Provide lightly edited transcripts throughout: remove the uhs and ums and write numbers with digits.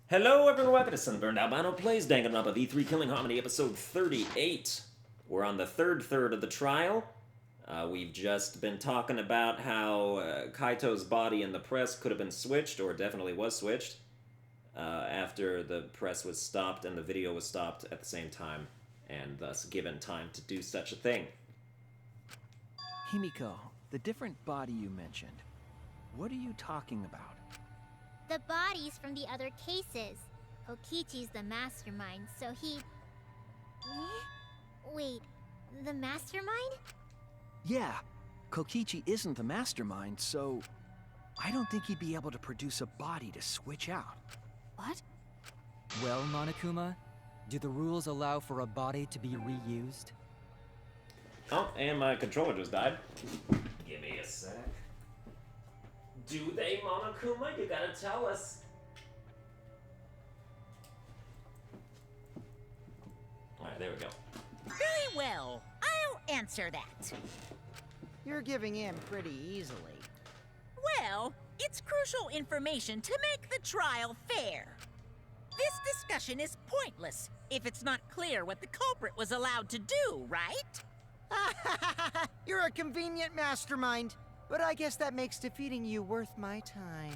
Hello everyone, welcome to Sunburned Albino Plays Danganronpa V3 Killing Harmony episode 38. We're on the third of the trial. We've just been talking about how Kaito's body in the press could have been switched, or definitely was switched, after the press was stopped and the video was stopped at the same time, and thus given time to do such a thing. Himiko, the different body you mentioned, what are you talking about? The bodies from the other cases. Kokichi's the mastermind, so he... Wait, the mastermind? Yeah, Kokichi isn't the mastermind, so I don't think he'd be able to produce a body to switch out. What? Well, Monokuma, do the rules allow for a body to be reused? Oh, and my controller just died. Give me a sec. Do they, Monokuma? You gotta tell us. Alright, there we go. Very well. I'll answer that. You're giving in pretty easily. Well, it's crucial information to make the trial fair. This discussion is pointless if it's not clear what the culprit was allowed to do, right? You're a convenient mastermind, but I guess that makes defeating you worth my time.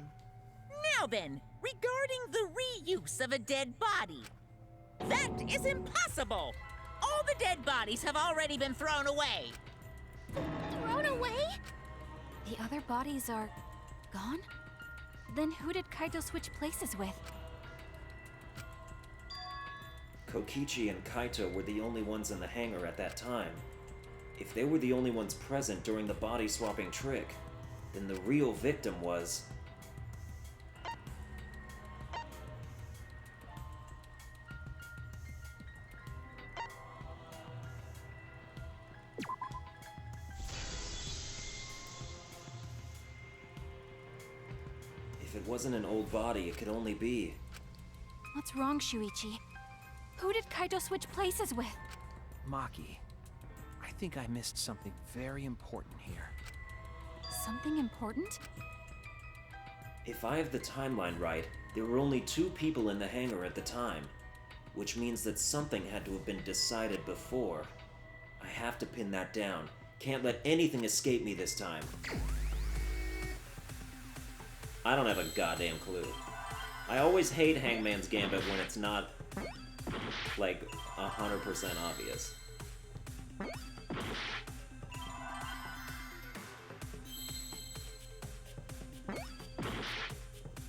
Now then, regarding the reuse of a dead body. That is impossible! All the dead bodies have already been thrown away. Thrown away? The other bodies are gone? Then who did Kaito switch places with? Kokichi and Kaito were the only ones in the hangar at that time. If they were the only ones present during the body-swapping trick, then the real victim was... If it wasn't an old body, it could only be... What's wrong, Shuichi? Who did Kaito switch places with? Maki, I think I missed something very important here. Something important? If I have the timeline right, there were only 2 people in the hangar at the time, which means that something had to have been decided before. I have to pin that down. Can't let anything escape me this time. I don't have a goddamn clue. I always hate Hangman's Gambit when it's not, like, 100% obvious.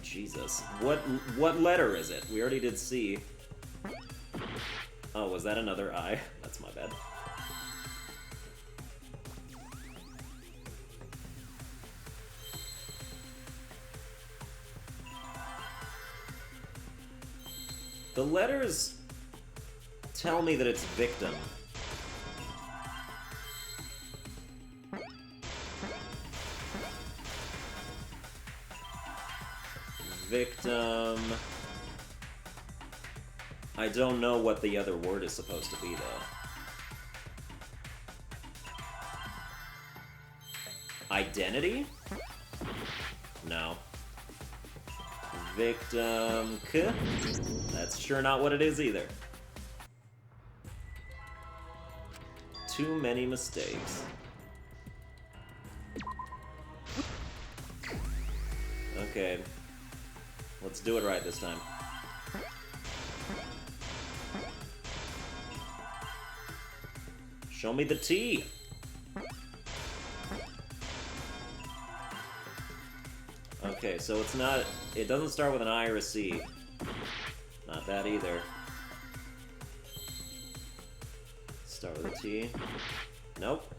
Jesus. What letter is it? We already did C. Oh, was that another I? That's my bad. The letters tell me that it's victim. Victim... I don't know what the other word is supposed to be, though. Identity? No. Victim... K? That's sure not what it is, either. Too many mistakes. Okay. Let's do it right this time. Show me the T! Okay, so it's not... It doesn't start with an I or a C. Not that either. Start with a T. Nope.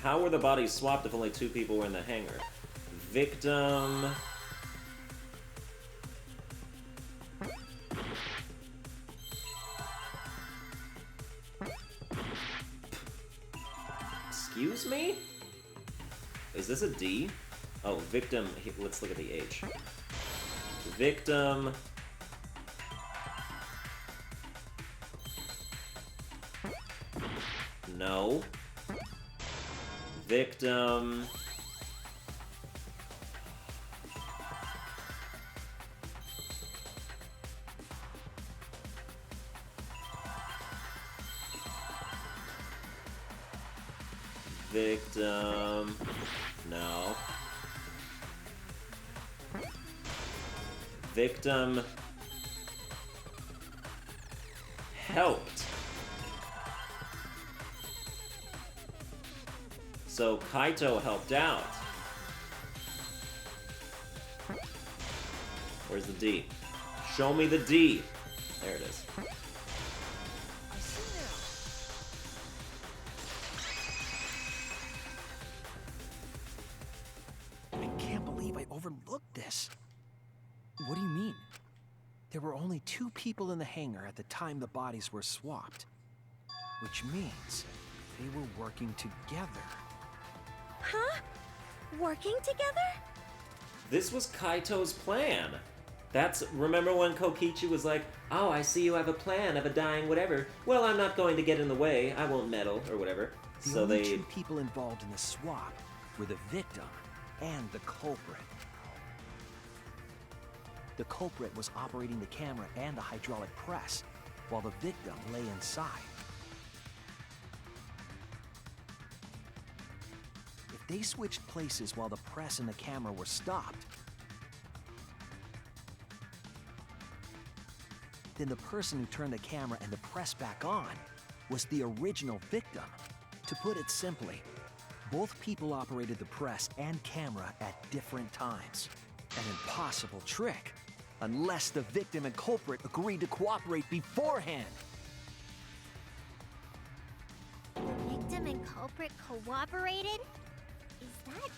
How were the bodies swapped if only 2 people were in the hangar? Victim... Excuse me? Is this a D? Oh, victim... Let's look at the H. Victim... No. Victim... Victim. No. Victim helped. So Kaito helped out. Where's the D? Show me the D. There it is. I can't believe I overlooked this. What do you mean? There were only 2 people in the hangar at the time the bodies were swapped. Which means they were working together. Huh? Working together? This was Kaito's plan. Remember when Kokichi was like, oh, I see you have a plan of a dying whatever. Well, I'm not going to get in the way. I won't meddle, or whatever. The only 2 people involved in the swap were the victim and the culprit. The culprit was operating the camera and the hydraulic press, while the victim lay inside. If they switched places while the press and the camera were stopped, then the person who turned the camera and the press back on was the original victim. To put it simply, both people operated the press and camera at different times. An impossible trick, unless the victim and culprit agreed to cooperate beforehand. The victim and culprit cooperated? Is that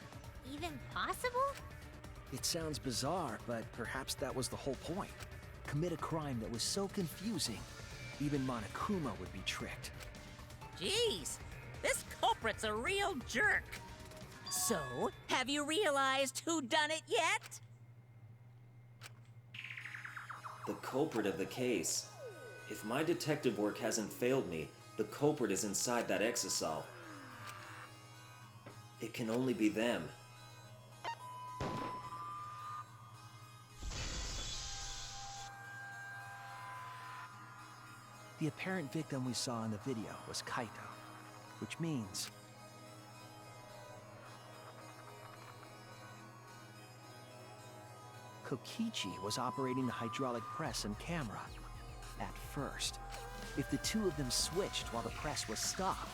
even possible? It sounds bizarre, but perhaps that was the whole point. Commit a crime that was so confusing, even Monokuma would be tricked. Jeez, this culprit's a real jerk. So, have you realized who done it yet? The culprit of the case. If my detective work hasn't failed me, the culprit is inside that exisal. It can only be them. The apparent victim we saw in the video was Kaito, which means Kokichi was operating the hydraulic press and camera at first. If the 2 of them switched while the press was stopped,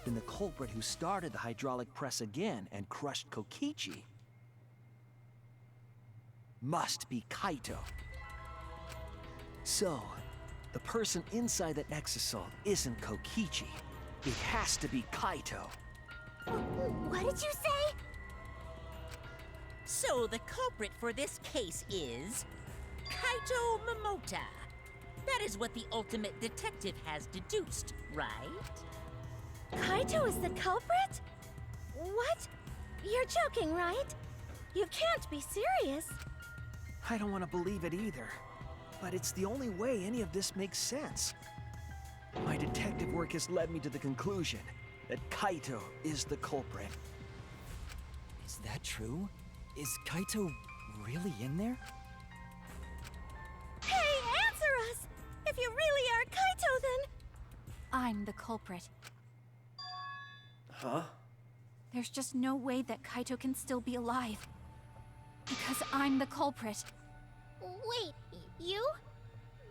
then the culprit who started the hydraulic press again and crushed Kokichi must be Kaito. So, the person inside that exisal isn't Kokichi. It has to be Kaito. What did you say? So the culprit for this case is Kaito Momota. That is what the ultimate detective has deduced, right? Kaito is the culprit? What? You're joking, right? You can't be serious. I don't want to believe it either, but it's the only way any of this makes sense. My detective work has led me to the conclusion that Kaito is the culprit. Is that true? Is Kaito really in there? Hey, answer us! If you really are Kaito, then... I'm the culprit. Huh? There's just no way that Kaito can still be alive. Because I'm the culprit. Wait, you?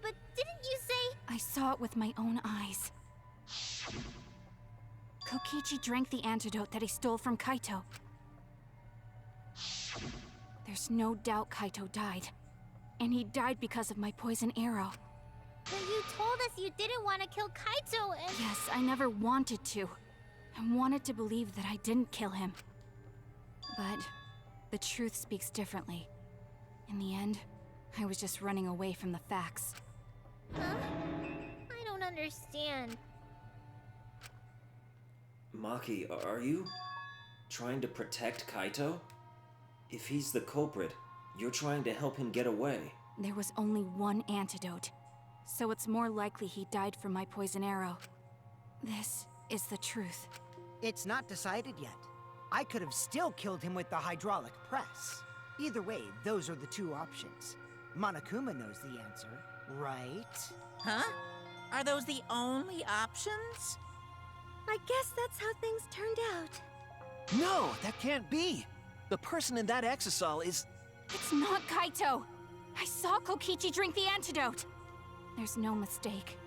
But didn't you say... I saw it with my own eyes. Kokichi drank the antidote that he stole from Kaito. There's no doubt Kaito died. And he died because of my poison arrow. But you told us you didn't want to kill Kaito and... Yes, I never wanted to. I wanted to believe that I didn't kill him. But the truth speaks differently. In the end, I was just running away from the facts. Huh? I don't understand. Maki, are you trying to protect Kaito? If he's the culprit, you're trying to help him get away. There was only one antidote, so it's more likely he died from my poison arrow. This is the truth. It's not decided yet. I could have still killed him with the hydraulic press. Either way, those are the 2 options. Monokuma knows the answer, right? Huh? Are those the only options? I guess that's how things turned out. No, that can't be. The person in that exisal is... It's not Kaito! I saw Kokichi drink the antidote! There's no mistake.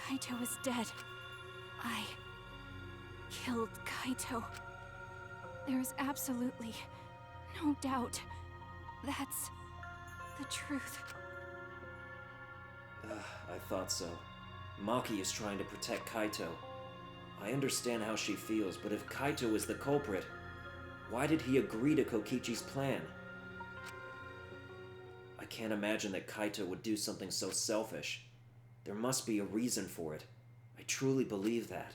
Kaito is dead. I killed Kaito. There is absolutely no doubt. That's the truth. I thought so. Maki is trying to protect Kaito. I understand how she feels, but if Kaito is the culprit, why did he agree to Kokichi's plan? I can't imagine that Kaito would do something so selfish. There must be a reason for it. I truly believe that.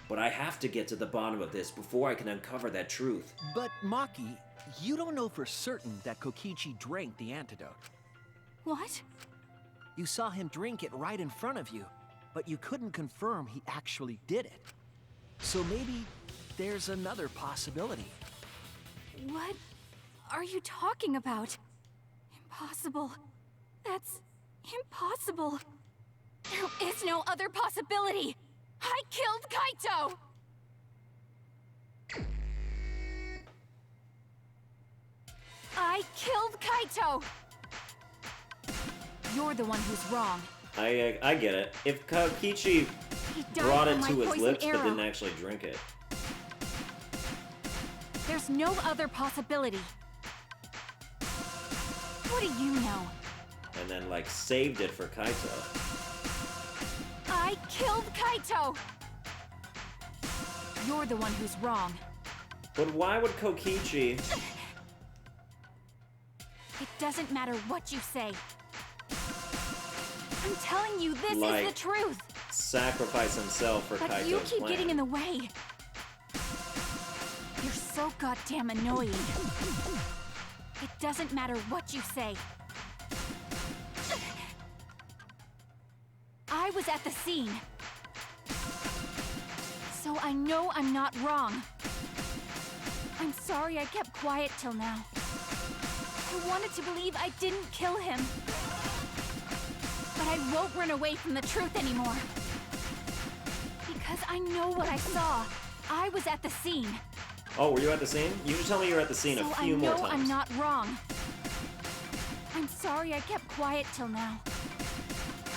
But I have to get to the bottom of this before I can uncover that truth. But Maki, you don't know for certain that Kokichi drank the antidote. What? You saw him drink it right in front of you, but you couldn't confirm he actually did it. So maybe there's another possibility. What are you talking about? Impossible. That's impossible. There is no other possibility. I killed Kaito! I killed Kaito! You're the one who's wrong. I get it. If Kokichi He died brought from it my to his poison lips arrow. but didn't actually drink it. There's no other possibility. What do you know? And then, like, saved it for Kaito. I killed Kaito! You're the one who's wrong. But why would Kokichi... It doesn't matter what you say. I'm telling you, this Like, is the truth. sacrifice himself for But Kaito's you keep plan? getting in the way. You're so goddamn annoying. It doesn't matter what you say. I was at the scene. So I know I'm not wrong. I'm sorry I kept quiet till now. I wanted to believe I didn't kill him. But I won't run away from the truth anymore. Because I know what I saw. I was at the scene. Oh, were you at the scene? You should tell me you were at the scene So a few more I know times. I'm not wrong. I'm sorry I kept quiet till now.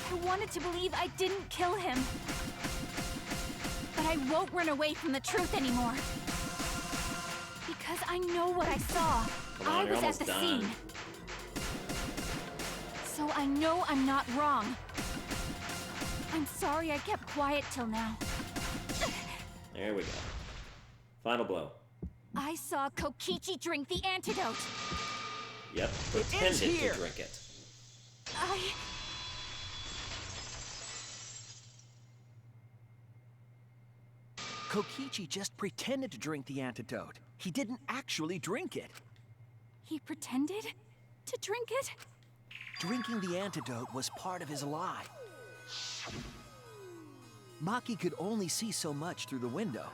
I wanted to believe I didn't kill him. But I won't run away from the truth anymore. Because I know what I saw. Come on, I you're was at almost the done. scene. So I know I'm not wrong. I'm sorry I kept quiet till now. There we go. Final blow. I saw Kokichi drink the antidote. Yep, pretended here. to drink it. Kokichi just pretended to drink the antidote. He didn't actually drink it. He pretended to drink it? Drinking the antidote was part of his lie. Maki could only see so much through the window.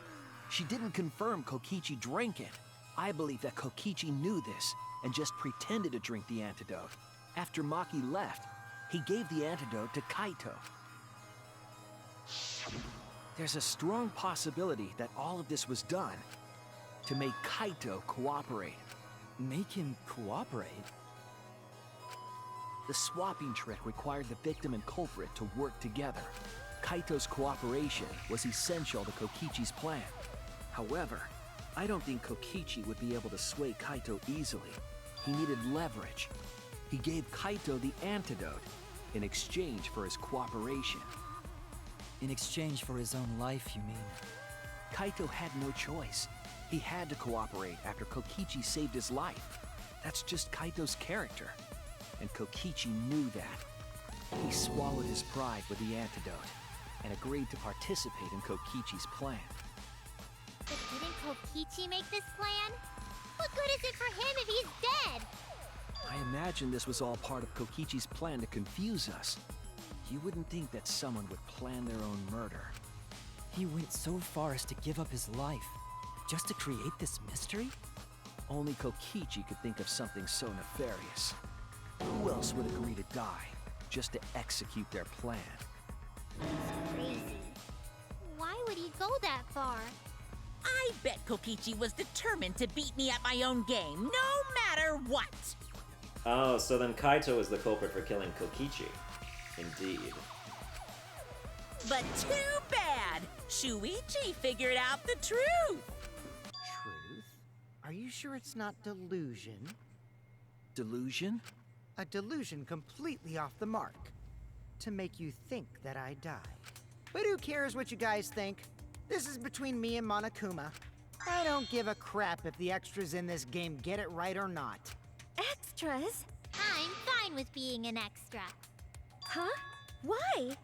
She didn't confirm Kokichi drank it. I believe that Kokichi knew this and just pretended to drink the antidote. After Maki left, he gave the antidote to Kaito. There's a strong possibility that all of this was done to make Kaito cooperate. Make him cooperate? The swapping trick required the victim and culprit to work together. Kaito's cooperation was essential to Kokichi's plan. However, I don't think Kokichi would be able to sway Kaito easily. He needed leverage. He gave Kaito the antidote in exchange for his cooperation. In exchange for his own life, you mean? Kaito had no choice. He had to cooperate after Kokichi saved his life. That's just Kaito's character. And Kokichi knew that. He swallowed his pride with the antidote and agreed to participate in Kokichi's plan. But didn't Kokichi make this plan? What good is it for him if he's dead? I imagine this was all part of Kokichi's plan to confuse us. You wouldn't think that someone would plan their own murder. He went so far as to give up his life, just to create this mystery? Only Kokichi could think of something so nefarious. Who else would agree to die just to execute their plan? He's crazy. Why would he go that far. I bet Kokichi was determined to beat me at my own game, no matter what. Oh, so then Kaito is the culprit for killing Kokichi. Indeed. But too bad! Shuichi figured out the truth! Truth? Are you sure it's not delusion? Delusion? A delusion completely off the mark. To make you think that I died. But who cares what you guys think? This is between me and Monokuma. I don't give a crap if the extras in this game get it right or not. Extras? I'm fine with being an extra. Huh? Why?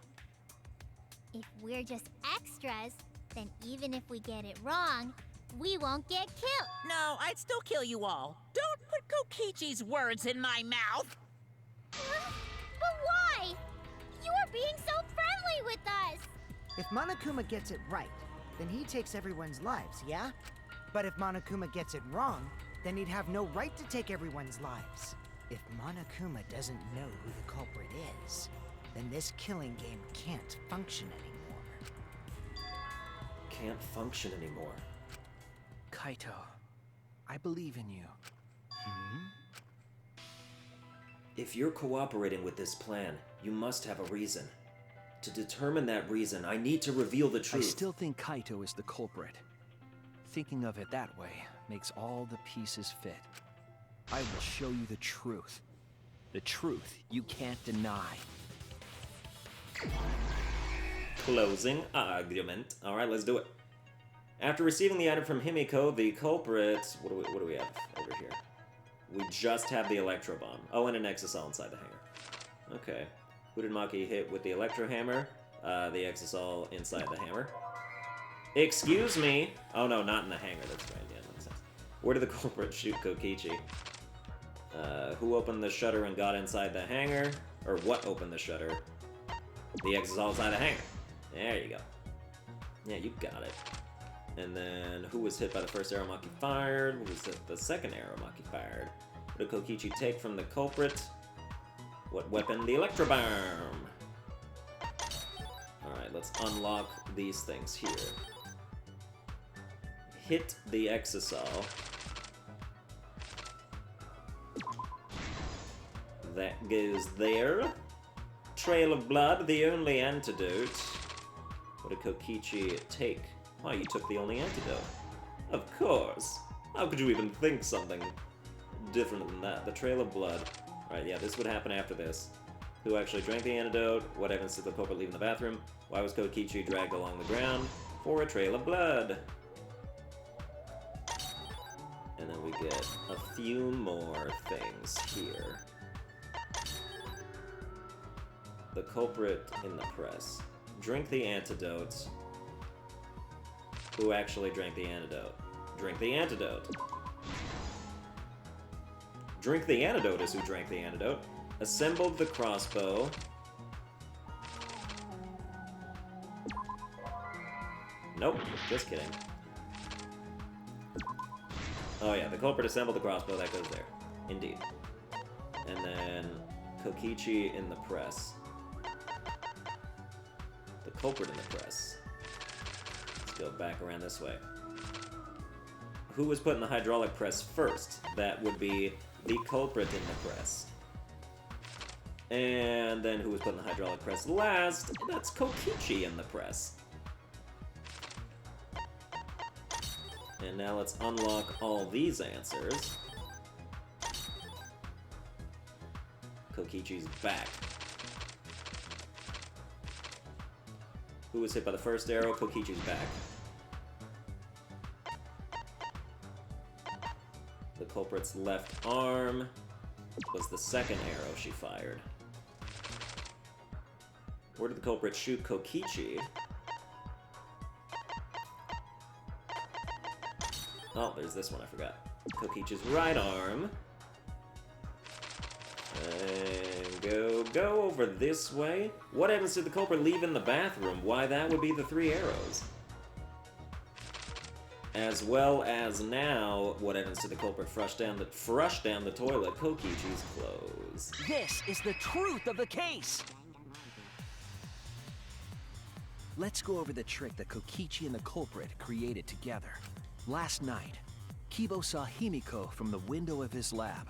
If we're just extras, then even if we get it wrong, we won't get killed. No, I'd still kill you all. Don't put Kokichi's words in my mouth! But why? You are being so friendly with us. If Monokuma gets it right, then he takes everyone's lives, yeah? But if Monokuma gets it wrong, then he'd have no right to take everyone's lives. If Monokuma doesn't know who the culprit is, then this killing game can't function anymore. Can't function anymore. Kaito, I believe in you. If you're cooperating with this plan, you must have a reason. To determine that reason, I need to reveal the I truth. still think Kaito is the culprit. Thinking of it that way makes all the pieces fit. I will show you the truth. The truth you can't deny. Closing argument. Alright, let's do it. After receiving the item from Himiko, the culprit... What do we have over here? We just have the Electro Bomb. Oh, and an Exisal inside the hanger. Okay. Who did Maki hit with the Electro Hammer? The Exisal inside the hammer. Excuse me! Oh no, not in the hanger, that's right, yeah, that makes sense. Where did the culprit shoot Kokichi? Who opened the shutter and got inside the hangar? Or what opened the shutter? The Exisal inside the hangar. There you go. Yeah, you got it. And then, who was hit by the first arrow Maki fired? Who was hit the second arrow Maki fired? What did Kokichi take from the culprit? What weapon? The Electro Bomb! Alright, let's unlock these things here. Hit the Exisal. That goes there. Trail of blood, the only antidote. What did Kokichi take? Why, you took the only antidote. Of course. How could you even think something different than that? The trail of blood. Right, yeah, this would happen after this. Who actually drank the antidote? What evidence did the culprit leave in the bathroom? Why was Kokichi dragged along the ground? For a trail of blood. And then we get a few more things here. The culprit in the press. Drink the antidote. Who actually drank the antidote? Drink the antidote. Drink the antidote is who drank the antidote. Assembled the crossbow. Nope, just kidding. Oh yeah, the culprit assembled the crossbow, that goes there. Indeed. And then Kokichi in the press. The culprit in the press. Let's go back around this way. Who was put in the hydraulic press first? That would be the culprit in the press. And then who was put in the hydraulic press last? That's Kokichi in the press. And now let's unlock all these answers. Kokichi's back. Who was hit by the first arrow? Kokichi's back. The culprit's left arm was the second arrow she fired. Where did the culprit shoot Kokichi? Oh, there's this one I forgot. Kokichi's right arm. And go over this way. What evidence did the culprit leave in the bathroom? Why, that would be the 3 arrows. As well as now, what evidence did the culprit flush down the toilet? Kokichi's clothes. This is the truth of the case! Let's go over the trick that Kokichi and the culprit created together. Last night, Kibo saw Himiko from the window of his lab.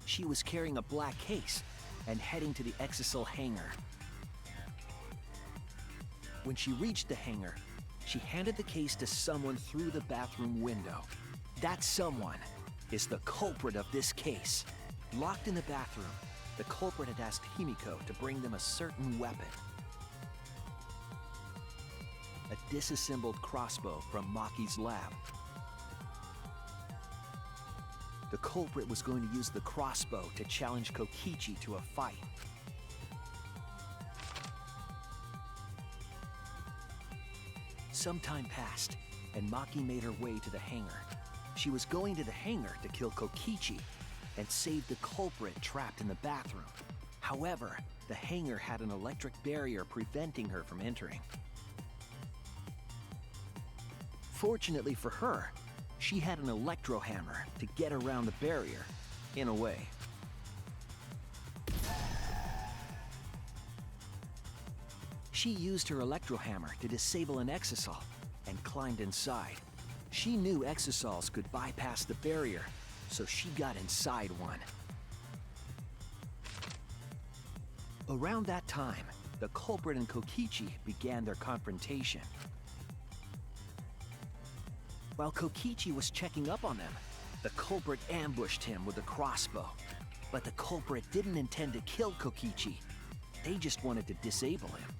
She was carrying a black case and heading to the Exisal hangar. When she reached the hangar, she handed the case to someone through the bathroom window. That someone is the culprit of this case. Locked in the bathroom, the culprit had asked Himiko to bring them a certain weapon. A disassembled crossbow from Maki's lab. The culprit was going to use the crossbow to challenge Kokichi to a fight. Some time passed, and Maki made her way to the hangar. She was going to the hangar to kill Kokichi and save the culprit trapped in the bathroom. However, the hangar had an electric barrier preventing her from entering. Fortunately for her, she had an electro hammer to get around the barrier, in a way. She used her electro hammer to disable an exisal and climbed inside. She knew exisals could bypass the barrier, so she got inside one. Around that time, the culprit and Kokichi began their confrontation. While Kokichi was checking up on them, the culprit ambushed him with a crossbow. But the culprit didn't intend to kill Kokichi. They just wanted to disable him.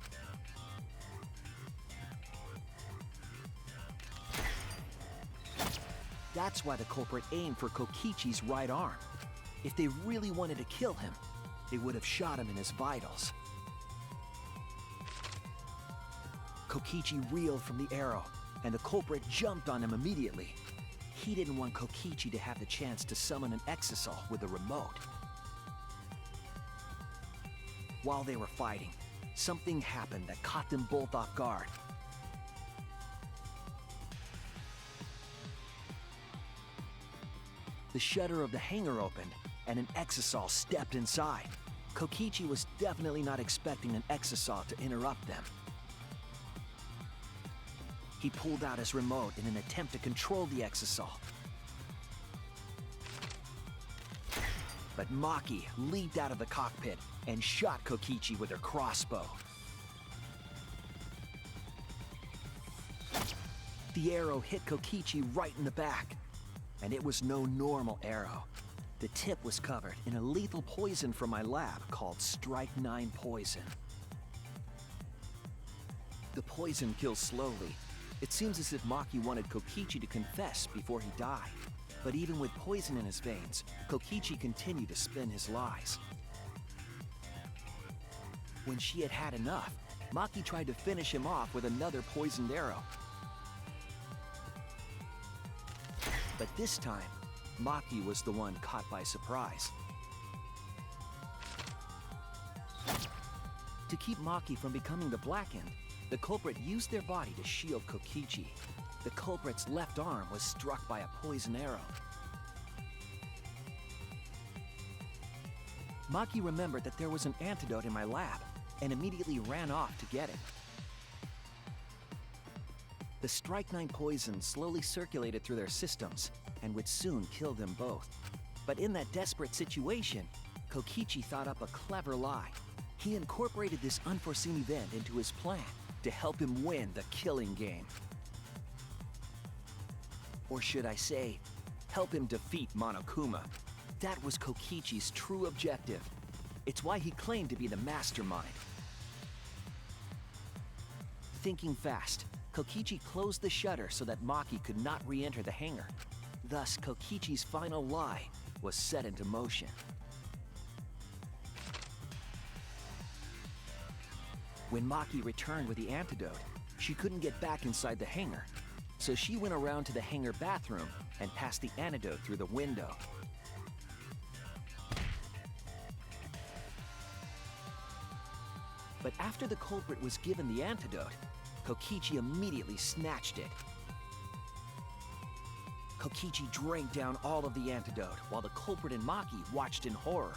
That's why the culprit aimed for Kokichi's right arm. If they really wanted to kill him, they would have shot him in his vitals. Kokichi reeled from the arrow, and the culprit jumped on him immediately. He didn't want Kokichi to have the chance to summon an exisal with a remote. While they were fighting, something happened that caught them both off guard. The shutter of the hangar opened, and an exisal stepped inside. Kokichi was definitely not expecting an exisal to interrupt them. He pulled out his remote in an attempt to control the exisal. But Maki leaped out of the cockpit and shot Kokichi with her crossbow. The arrow hit Kokichi right in the back, and it was no normal arrow. The tip was covered in a lethal poison from my lab called Strike 9 poison. The poison kills slowly. It seems as if Maki wanted Kokichi to confess before he died. But even with poison in his veins, Kokichi continued to spin his lies. When she had had enough, Maki tried to finish him off with another poisoned arrow. But this time, Maki was the one caught by surprise. To keep Maki from becoming the Blackened, the culprit used their body to shield Kokichi. The culprit's left arm was struck by a poison arrow. Maki remembered that there was an antidote in my lab and immediately ran off to get it. The Strike 9 poison slowly circulated through their systems and would soon kill them both. But in that desperate situation, Kokichi thought up a clever lie. He incorporated this unforeseen event into his plan to help him win the killing game. Or should I say, help him defeat Monokuma. That was Kokichi's true objective. It's why he claimed to be the mastermind. Thinking fast, Kokichi closed the shutter so that Maki could not re-enter the hangar. Thus, Kokichi's final lie was set into motion. When Maki returned with the antidote, she couldn't get back inside the hangar, so she went around to the hangar bathroom and passed the antidote through the window. But after the culprit was given the antidote, Kokichi immediately snatched it. Kokichi drank down all of the antidote while the culprit and Maki watched in horror.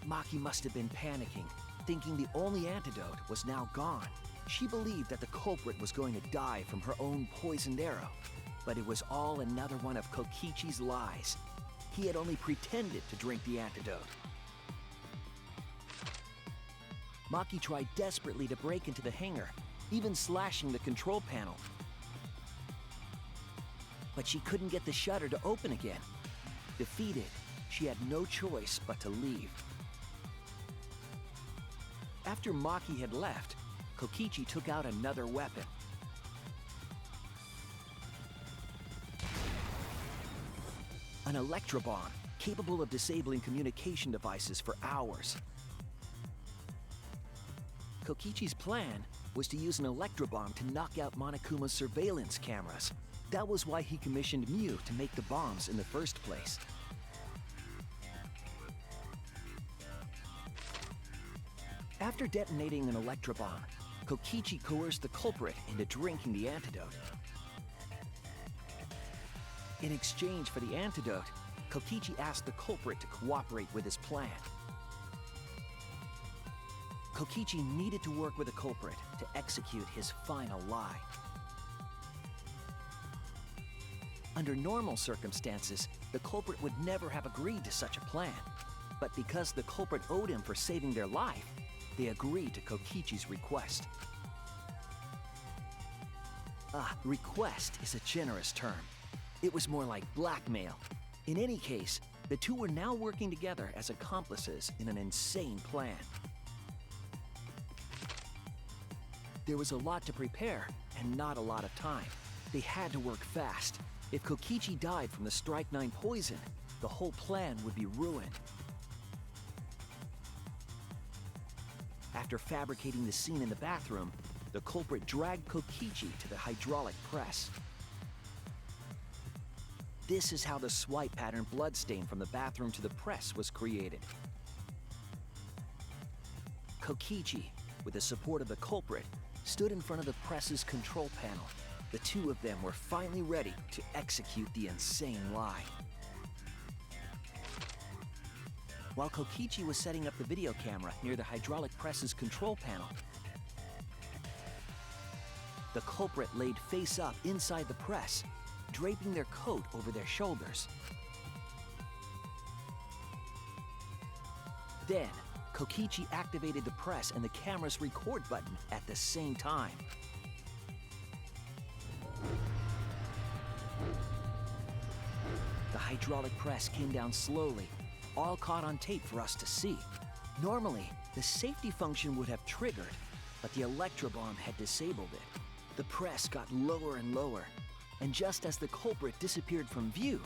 Maki must have been panicking thinking the only antidote was now gone, she believed that the culprit was going to die from her own poisoned arrow. But it was all another one of Kokichi's lies. He had only pretended to drink the antidote. Maki tried desperately to break into the hangar, even slashing the control panel. But she couldn't get the shutter to open again. Defeated, she had no choice but to leave. After Maki had left, Kokichi took out another weapon. An electrobomb, capable of disabling communication devices for hours. Kokichi's plan was to use an electrobomb to knock out Monokuma's surveillance cameras. That was why he commissioned Mew to make the bombs in the first place. After detonating an electrobomb, Kokichi coerced the culprit into drinking the antidote. In exchange for the antidote, Kokichi asked the culprit to cooperate with his plan. Kokichi needed to work with the culprit to execute his final lie. Under normal circumstances, the culprit would never have agreed to such a plan. But because the culprit owed him for saving their life, they agreed to Kokichi's request. Request is a generous term. It was more like blackmail. In any case, the two were now working together as accomplices in an insane plan. There was a lot to prepare and not a lot of time. They had to work fast. If Kokichi died from the Strike 9 poison, the whole plan would be ruined. After fabricating the scene in the bathroom, the culprit dragged Kokichi to the hydraulic press. This is how the swipe pattern bloodstain from the bathroom to the press was created. Kokichi, with the support of the culprit, stood in front of the press's control panel. The two of them were finally ready to execute the insane lie. While Kokichi was setting up the video camera near the hydraulic press's control panel, the culprit laid face up inside the press, draping their coat over their shoulders. Then, Kokichi activated the press and the camera's record button at the same time. The hydraulic press came down slowly, all caught on tape for us to see. Normally, the safety function would have triggered, but the electrobomb had disabled it. The press got lower and lower, and just as the culprit disappeared from view,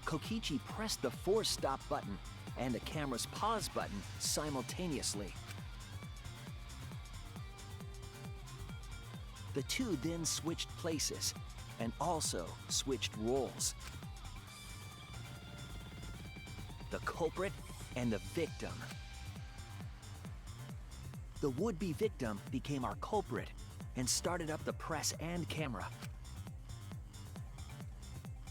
Kokichi pressed the force stop button and the camera's pause button simultaneously. The two then switched places and also switched roles. The culprit and the victim. The would-be victim became our culprit and started up the press and camera.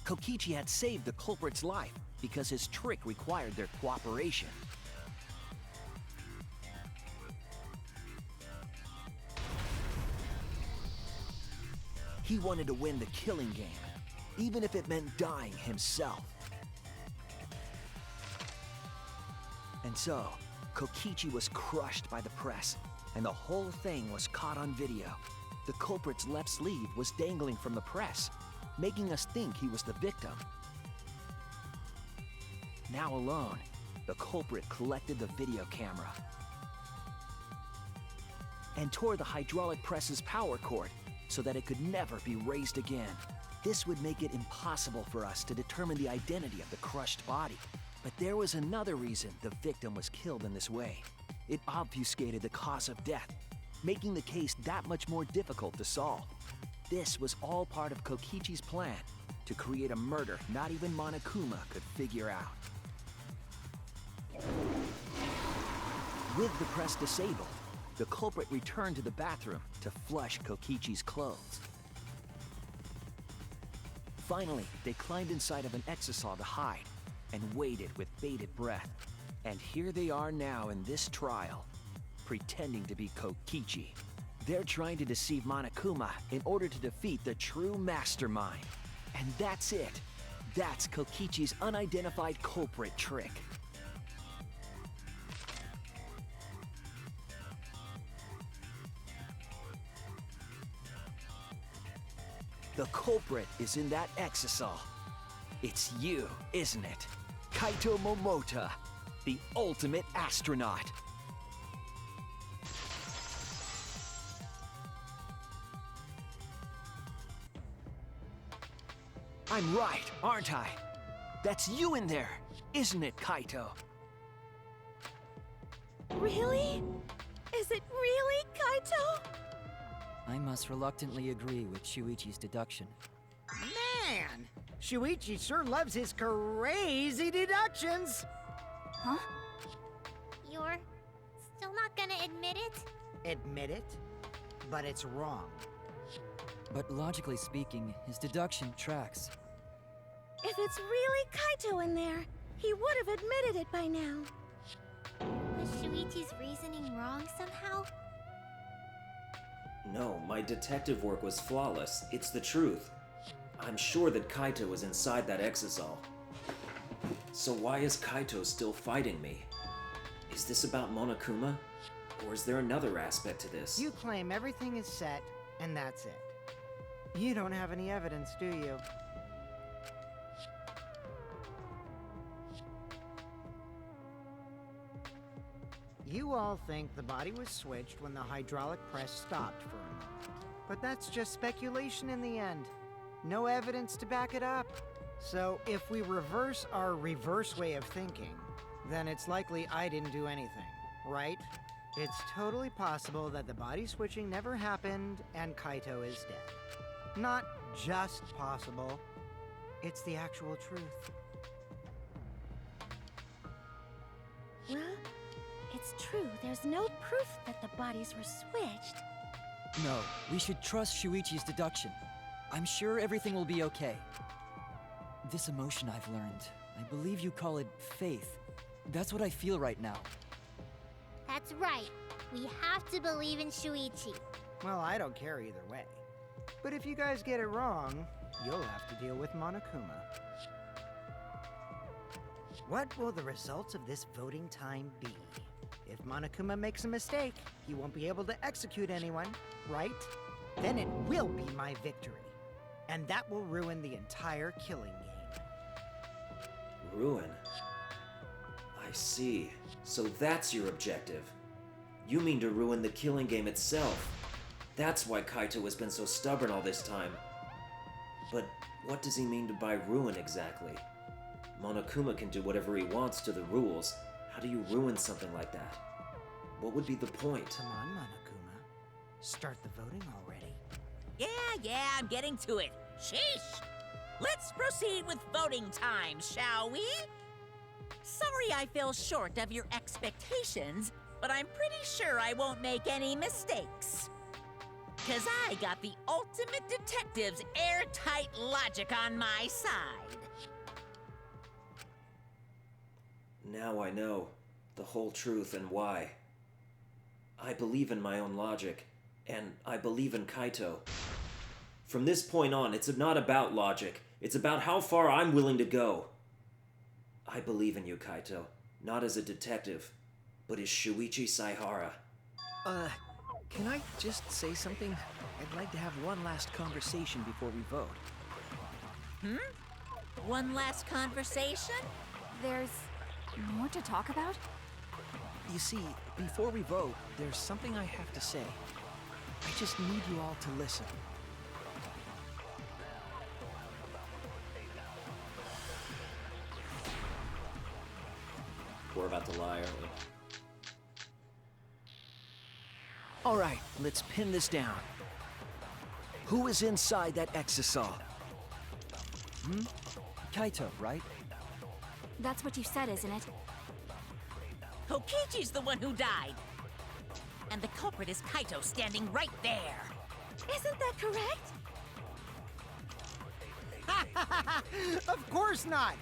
Kokichi had saved the culprit's life because his trick required their cooperation. He wanted to win the killing game, even if it meant dying himself. And so, Kokichi was crushed by the press, and the whole thing was caught on video. The culprit's left sleeve was dangling from the press, making us think he was the victim. Now alone, the culprit collected the video camera and tore the hydraulic press's power cord so that it could never be raised again. This would make it impossible for us to determine the identity of the crushed body. But there was another reason the victim was killed in this way. It obfuscated the cause of death, making the case that much more difficult to solve. This was all part of Kokichi's plan to create a murder not even Monokuma could figure out. With the press disabled, the culprit returned to the bathroom to flush Kokichi's clothes. Finally, they climbed inside of an exisal to hide and waited with bated breath. And here they are now in this trial, pretending to be Kokichi. They're trying to deceive Monokuma in order to defeat the true mastermind. And that's it. That's Kokichi's unidentified culprit trick. The culprit is in that exisal. It's you, isn't it? Kaito Momota, the ultimate astronaut. I'm right, aren't I? That's you in there, isn't it, Kaito? Really? Is it really Kaito? I must reluctantly agree with Shuichi's deduction. Man! Shuichi sure loves his crazy deductions! Huh? You're still not gonna admit it? Admit it? But it's wrong. But logically speaking, his deduction tracks. If it's really Kaito in there, he would have admitted it by now. Was Shuichi's reasoning wrong somehow? No, my detective work was flawless. It's the truth. I'm sure that Kaito was inside that exisal. So why is Kaito still fighting me? Is this about Monokuma? Or is there another aspect to this? You claim everything is set, and that's it. You don't have any evidence, do you? You all think the body was switched when the hydraulic press stopped for a moment. But that's just speculation in the end. No evidence to back it up. So if we reverse our reverse way of thinking, then it's likely I didn't do anything, right? It's totally possible that the body switching never happened and Kaito is dead. Not just possible, it's the actual truth. Well, it's true. There's no proof that the bodies were switched. No, we should trust Shuichi's deduction. I'm sure everything will be okay. This emotion I've learned, I believe you call it faith. That's what I feel right now. That's right. We have to believe in Shuichi. Well, I don't care either way. But if you guys get it wrong, you'll have to deal with Monokuma. What will the results of this voting time be? If Monokuma makes a mistake, he won't be able to execute anyone, right? Then it will be my victory. And that will ruin the entire killing game. Ruin? I see. So that's your objective. You mean to ruin the killing game itself. That's why Kaito has been so stubborn all this time. But what does he mean by ruin exactly? Monokuma can do whatever he wants to the rules. How do you ruin something like that? What would be the point? Come on, Monokuma. Start the voting already. Yeah, I'm getting to it. Sheesh! Let's proceed with voting time, shall we? Sorry I fell short of your expectations, but I'm pretty sure I won't make any mistakes. 'Cause I got the ultimate detective's airtight logic on my side. Now I know the whole truth and why. I believe in my own logic, and I believe in Kaito. From this point on, it's not about logic. It's about how far I'm willing to go. I believe in you, Kaito. Not as a detective, but as Shuichi Saihara. Can I just say something? I'd like to have one last conversation before we vote. One last conversation? There's more to talk about? You see, before we vote, there's something I have to say. I just need you all to listen. We're about to lie, aren't we? All right, let's pin this down. Who is inside that exisal? Kaito, right? That's what you said, isn't it? Kokichi's the one who died. And the culprit is Kaito standing right there. Isn't that correct? Of course not!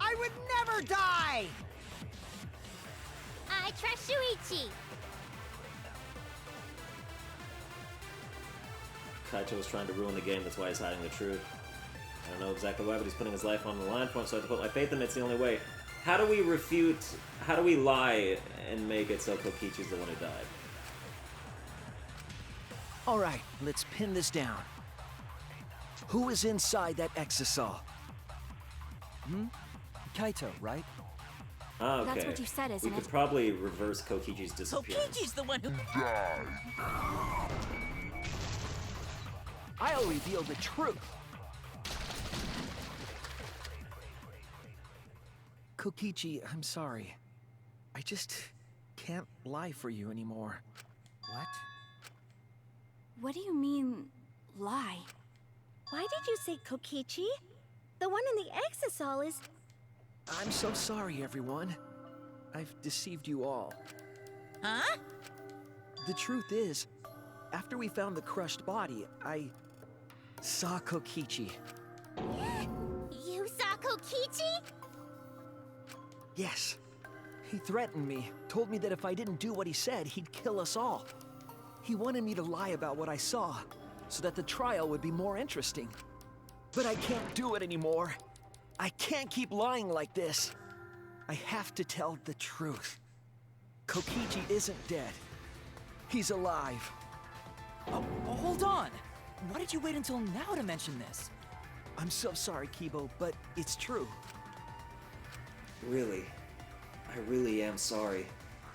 I would never die! I trust Shuichi. Kaito was trying to ruin the game, that's why he's hiding the truth. I don't know exactly why, but he's putting his life on the line for him, so I have to put my faith in him. It's the only way. How do we lie and make it so Kokichi's the one who died? All right, let's pin this down. Who is inside that exisal? Kaito, right? Ah, okay. That's what you said, isn't We it? could probably reverse Kokichi's disappearance. Kokichi's the one who... I'll reveal the truth. Kokichi, I'm sorry. I just can't lie for you anymore. What? What do you mean, lie? Why did you say Kokichi? The one in the exisal is... I'm so sorry, everyone. I've deceived you all. Huh? The truth is, after we found the crushed body, I saw Kokichi. You saw Kokichi? Yes. He threatened me, told me that if I didn't do what he said, he'd kill us all. He wanted me to lie about what I saw, so that the trial would be more interesting. But I can't do it anymore. I can't keep lying like this. I have to tell the truth. Kokichi isn't dead. He's alive. Oh, hold on! Why did you wait until now to mention this? I'm so sorry, Kibo, but it's true. Really? I really am sorry.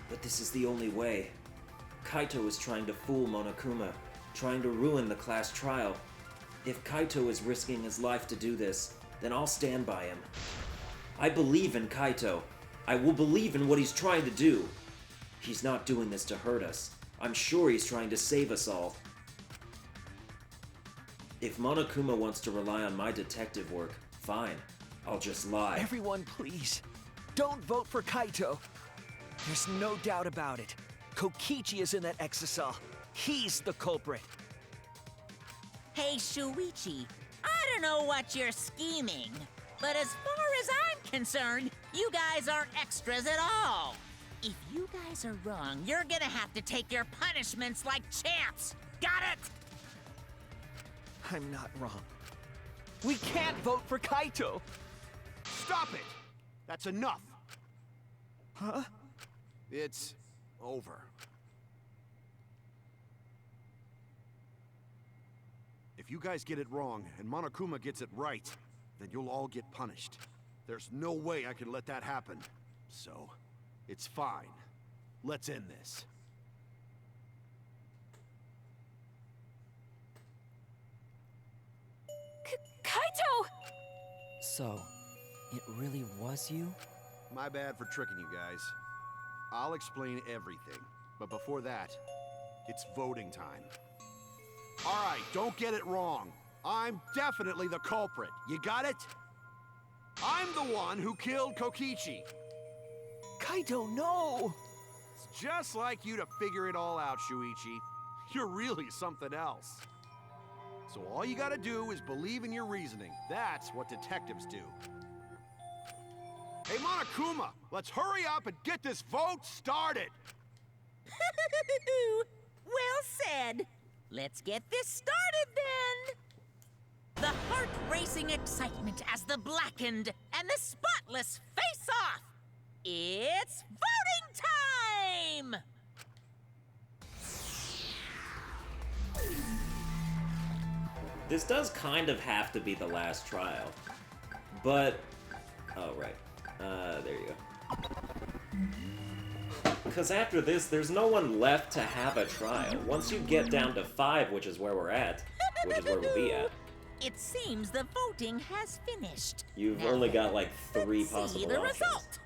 But this is the only way. Kaito is trying to fool Monokuma, trying to ruin the class trial. If Kaito is risking his life to do this, then I'll stand by him. I believe in Kaito. I will believe in what he's trying to do. He's not doing this to hurt us. I'm sure he's trying to save us all. If Monokuma wants to rely on my detective work, fine. I'll just lie. Everyone, please, don't vote for Kaito. There's no doubt about it. Kokichi is in that exisal. He's the culprit. Hey, Shuichi, I don't know what you're scheming, but as far as I'm concerned, you guys aren't extras at all. If you guys are wrong, you're gonna have to take your punishments like champs. Got it? I'm not wrong. We can't vote for Kaito. Stop it! That's enough. Huh? It's over. If you guys get it wrong and Monokuma gets it right, then you'll all get punished. There's no way I can let that happen. So, it's fine. Let's end this. Kaito! So, it really was you? My bad for tricking you guys. I'll explain everything. But before that, it's voting time. Alright, don't get it wrong. I'm definitely the culprit. You got it? I'm the one who killed Kokichi. Kaito, no! It's just like you to figure it all out, Shuichi. You're really something else. So all you gotta do is believe in your reasoning. That's what detectives do. Hey, Monokuma, let's hurry up and get this vote started! Well said. Let's get this started then. The heart-racing excitement as the blackened and the spotless face off. It's voting time! This does kind of have to be the last trial. But... oh, right. There you go. Because after this, there's no one left to have a trial. Once you get down to 5, which is where we're at, which is where we'll be at. It seems the voting has finished. You've Now, only got like 3 let's possible see the options. result.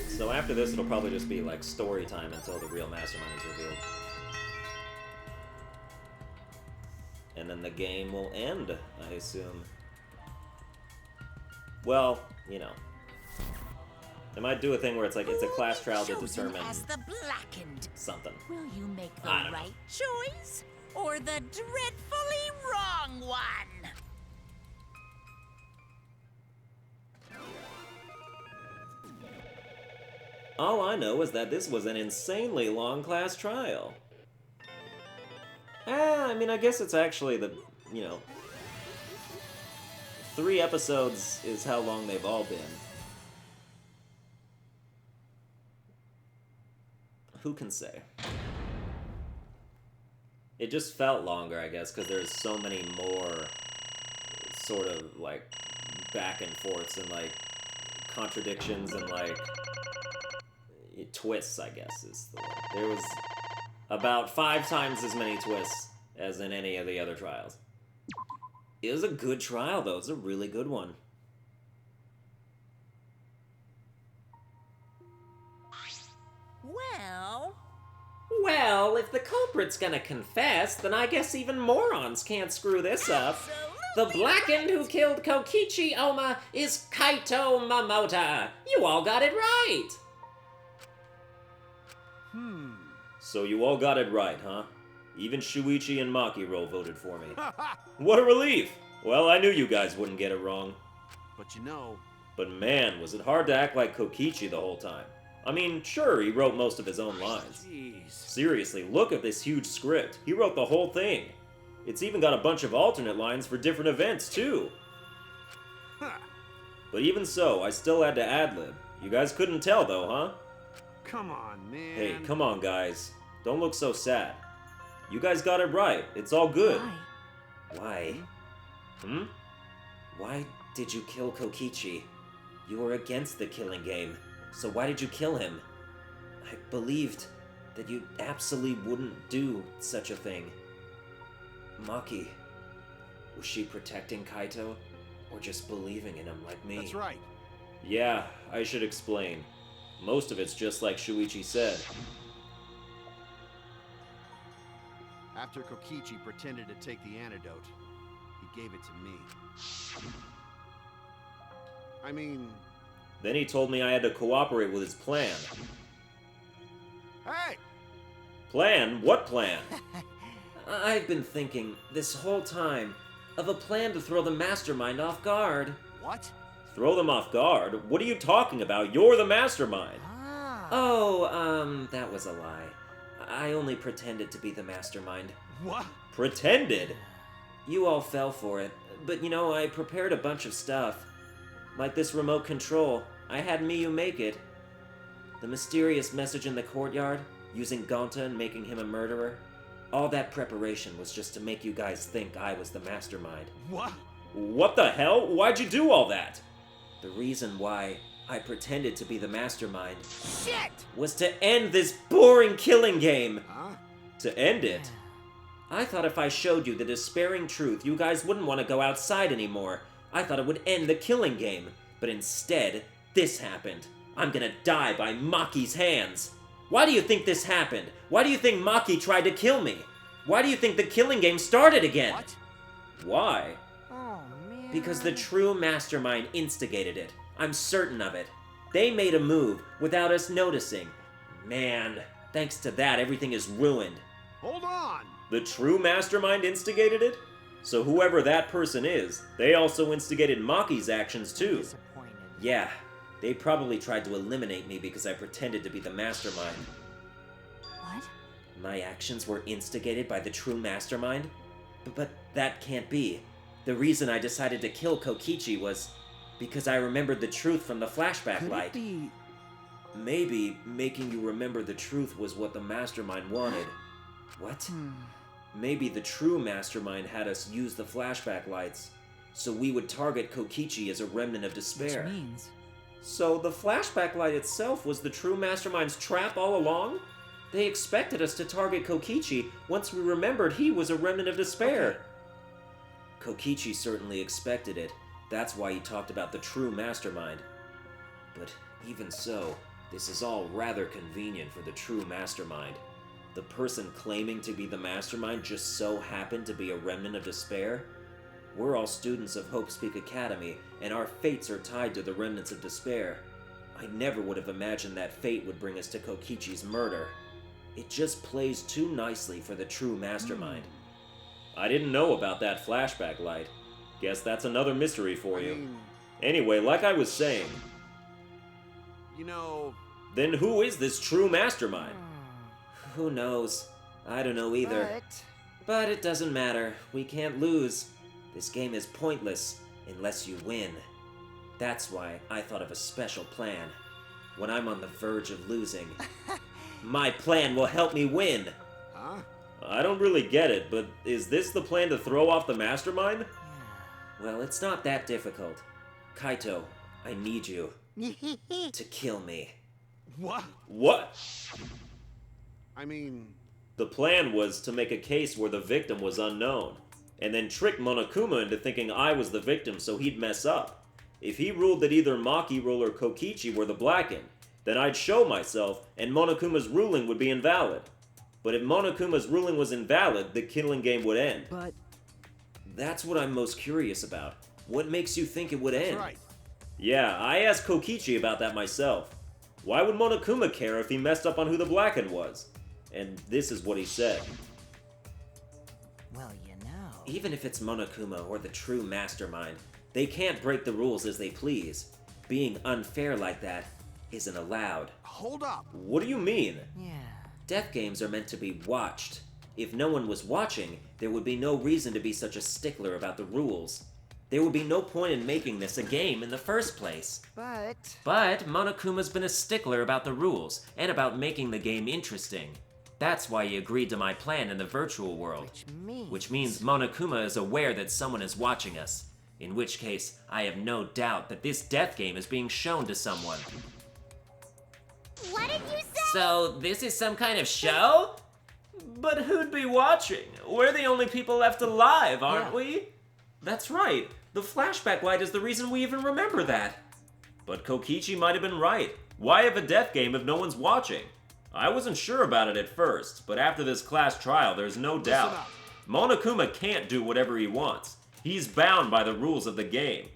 So after this, it'll probably just be like story time until the real mastermind is revealed. And then the game will end, I assume. Well, you know. They might do a thing where it's like it's a class trial to Chosen determine as the blackened. something. Will you make the I don't know. right choice? or the dreadfully wrong one? All I know is that this was an insanely long class trial. I mean, I guess it's actually the, 3 episodes is how long they've all been. Who can say? It just felt longer, I guess, because there's so many more sort of, like, back and forths and, like, contradictions and, like, twists, I guess, is the word. There was about 5 times as many twists as in any of the other trials. It was a good trial, though. It's a really good one. Well, if the culprit's gonna confess, then I guess even morons can't screw this up. The blackened who killed Kokichi Oma is Kaito Momota. You all got it right. So you all got it right, huh? Even Shuichi and Maki voted for me. What a relief! Well, I knew you guys wouldn't get it wrong. But you know... But man, was it hard to act like Kokichi the whole time. I mean, sure, he wrote most of his own lines. Jeez. Seriously, look at this huge script. He wrote the whole thing. It's even got a bunch of alternate lines for different events, too. Huh. But even so, I still had to ad-lib. You guys couldn't tell, though, huh? Come on, man. Hey, come on, guys. Don't look so sad. You guys got it right. It's all good. Why? Why? Why did you kill Kokichi? You were against the killing game. So why did you kill him? I believed that you absolutely wouldn't do such a thing. Maki, was she protecting Kaito, or just believing in him like me? That's right. Yeah, I should explain. Most of it's just like Shuichi said. After Kokichi pretended to take the antidote, he gave it to me. I mean... Then he told me I had to cooperate with his plan. Hey! Plan? What plan? I've been thinking, this whole time, of a plan to throw the mastermind off guard. What? Throw them off guard? What are you talking about? You're the mastermind! That was a lie. I only pretended to be the mastermind. What? Pretended? You all fell for it, but I prepared a bunch of stuff. Like this remote control, I had Miyu make it. The mysterious message in the courtyard, using Gonta and making him a murderer. All that preparation was just to make you guys think I was the mastermind. What? What the hell? Why'd you do all that? The reason why I pretended to be the mastermind was to end this boring killing game. Huh? To end it. I thought if I showed you the despairing truth, you guys wouldn't want to go outside anymore. I thought it would end the killing game, but instead, this happened. I'm gonna die by Maki's hands. Why do you think this happened? Why do you think Maki tried to kill me? Why do you think the killing game started again? What? Why? Oh, man. Because the true mastermind instigated it. I'm certain of it. They made a move without us noticing. Man, thanks to that, everything is ruined. Hold on! The true mastermind instigated it? So whoever that person is, they also instigated Maki's actions too. Disappointed. Yeah, they probably tried to eliminate me because I pretended to be the mastermind. What? My actions were instigated by the true mastermind? But that can't be. The reason I decided to kill Kokichi was because I remembered the truth from the flashback Could light. it be... Maybe making you remember the truth was what the mastermind wanted. What? Maybe the true mastermind had us use the flashback lights, so we would target Kokichi as a remnant of despair. Which means... So the flashback light itself was the true mastermind's trap all along? They expected us to target Kokichi once we remembered he was a remnant of despair. Kokichi certainly expected it. That's why he talked about the true mastermind. But even so, this is all rather convenient for the true mastermind. The person claiming to be the mastermind just so happened to be a remnant of despair? We're all students of Hope Speak Academy, and our fates are tied to the remnants of despair. I never would have imagined that fate would bring us to Kokichi's murder. It just plays too nicely for the true mastermind. I didn't know about that flashback light. Guess that's another mystery for I you. mean, Anyway, like I was saying, you know, then who is this true mastermind? Who knows? I don't know either. But it doesn't matter. We can't lose. This game is pointless unless you win. That's why I thought of a special plan. When I'm on the verge of losing, my plan will help me win. huh? I don't really get it, but is this the plan to throw off the mastermind? Well, it's not that difficult. Kaito, I need you to kill me. What? What? I mean, The plan was to make a case where the victim was unknown, and then trick Monokuma into thinking I was the victim so he'd mess up. If he ruled that either Maki Rule or Kokichi were the Blackened, then I'd show myself, and Monokuma's ruling would be invalid. But if Monokuma's ruling was invalid, the killing game would end. But That's what I'm most curious about. What makes you think it would that's end? right. Yeah, I asked Kokichi about that myself. Why would Monokuma care if he messed up on who the Blackened was? And this is what he said. Well, you know. Even if it's Monokuma or the true mastermind, they can't break the rules as they please. Being unfair like that isn't allowed. Hold up. What do you mean? Yeah. Death games are meant to be watched. If no one was watching, there would be no reason to be such a stickler about the rules. There would be no point in making this a game in the first place. But Monokuma's been a stickler about the rules, and about making the game interesting. That's why he agreed to my plan in the virtual world. Which means Monokuma is aware that someone is watching us. In which case, I have no doubt that this death game is being shown to someone. What did you say? So, this is some kind of show? But who'd be watching? We're the only people left alive, aren't we? That's right. The flashback light is the reason we even remember that. But Kokichi might have been right. Why have a death game if no one's watching? I wasn't sure about it at first, but after this class trial, there's no doubt. up. Monokuma can't do whatever he wants. He's bound by the rules of the game.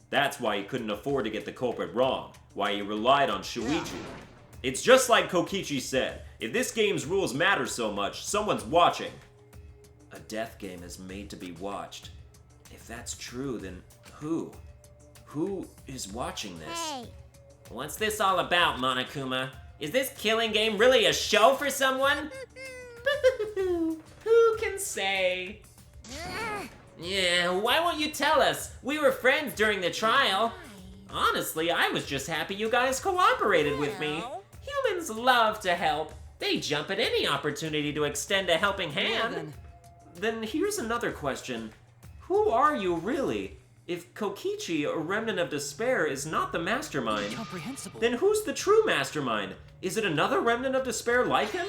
That's why he couldn't afford to get the culprit wrong, why he relied on Shuichi. It's just like Kokichi said, if this game's rules matter so much, someone's watching. A death game is made to be watched. If that's true, then who? Who is watching this? Hey, What's this all about, Monokuma? Is this killing game really a show for someone? Who can say? Yeah, why won't you tell us? We were friends during the trial. Honestly, I was just happy you guys cooperated with me. Humans love to help. They jump at any opportunity to extend a helping hand. Then here's another question. Who are you really? If Kokichi, a remnant of despair, is not the mastermind, Incomprehensible. then who's the true mastermind? Is it another remnant of despair like him?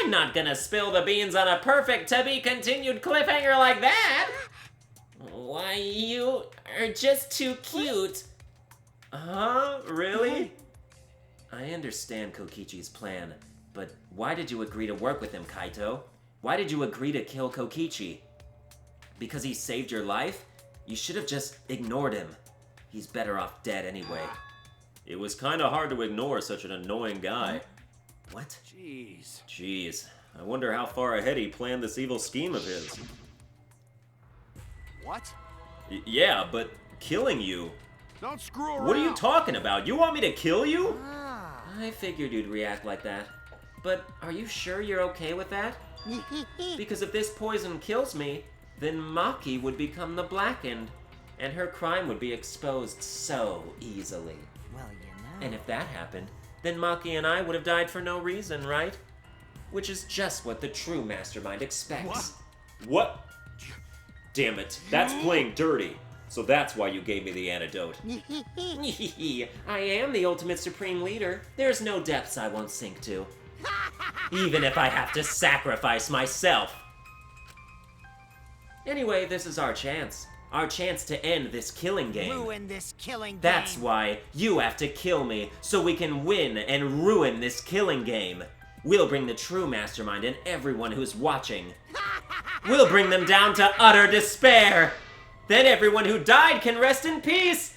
I'm not gonna spill the beans on a perfect to-be-continued cliffhanger like that! Why, you are just too cute. Huh? Really? I understand Kokichi's plan, but why did you agree to work with him, Kaito? Why did you agree to kill Kokichi? Because he saved your life? You should have just ignored him. He's better off dead anyway. It was kinda hard to ignore such an annoying guy. What? Jeez. I wonder how far ahead he planned this evil scheme of his. What? Yeah, but killing you? Don't screw around. What are you talking about? You want me to kill you? I figured you'd react like that. But are you sure you're okay with that? Because if this poison kills me, then Maki would become the Blackened, and her crime would be exposed so easily. Well, you know. And if that happened, then Maki and I would have died for no reason, right? Which is just what the true mastermind expects. What? Damn it, that's playing dirty. So that's why you gave me the antidote. I am the ultimate supreme leader. There's no depths I won't sink to. Even if I have to sacrifice myself. Anyway, this is our chance. Our chance to end this killing game. Ruin this killing game. That's why you have to kill me, so we can win and ruin this killing game. We'll bring the true mastermind and everyone who's watching. We'll bring them down to utter despair. Then everyone who died can rest in peace.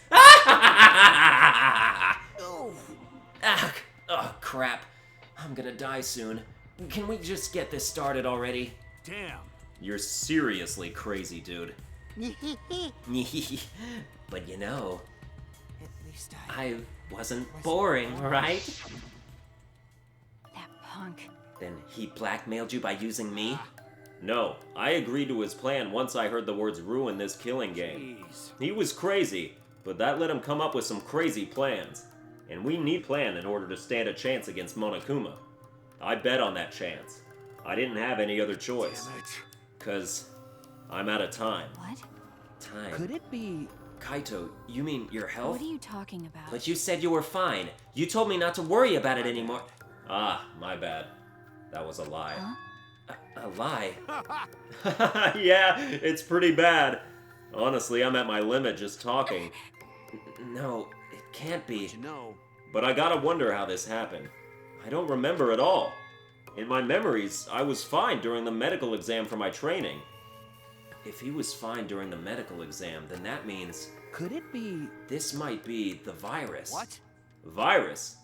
Oh, crap. I'm gonna die soon. Can we just get this started already? Damn. You're seriously crazy, dude. But you know, At least I wasn't boring, right? That punk. Then he blackmailed you by using me? No, I agreed to his plan once I heard the words ruin this killing game. Jeez. He was crazy, but that let him come up with some crazy plans. And we need plan in order to stand a chance against Monokuma. I bet on that chance. I didn't have any other choice. Damn it. 'Cause I'm out of time. What? Time. Could it be... Kaito, you mean your health? What are you talking about? But you said you were fine. You told me not to worry about it anymore. Ah, my bad. That was a lie. Huh? A lie? Yeah, it's pretty bad. Honestly, I'm at my limit just talking. No, it can't be. But you know, But I gotta wonder how this happened. I don't remember at all. In my memories, I was fine during the medical exam for my training. If he was fine during the medical exam, then that means Could it be... this might be the virus. what? Virus?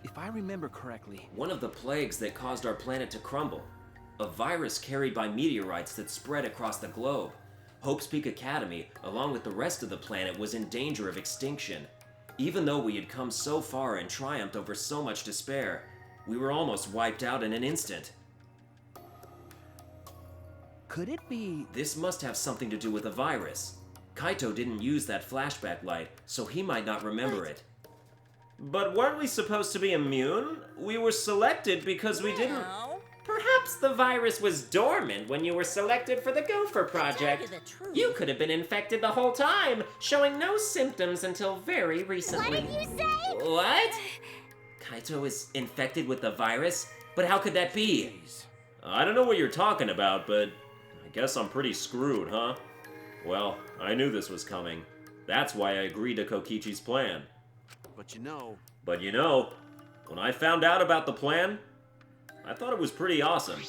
If I remember correctly... One of the plagues that caused our planet to crumble. A virus carried by meteorites that spread across the globe. Hope's Peak Academy, along with the rest of the planet, was in danger of extinction. Even though we had come so far and triumphed over so much despair, we were almost wiped out in an instant. Could it be... This must have something to do with the virus. Kaito didn't use that flashback light, so he might not remember it. But weren't we supposed to be immune? We were selected because we didn't... Well, Perhaps the virus was dormant when you were selected for the Gopher to tell Project. you the truth, You could have been infected the whole time, showing no symptoms until very What recently. did you say? What? Kaito is infected with the virus? But how could that be? Jeez. I don't know what you're talking about, but I guess I'm pretty screwed, huh? Well, I knew this was coming. That's why I agreed to Kokichi's plan. But you know, But you know, when I found out about the plan, I thought it was pretty awesome.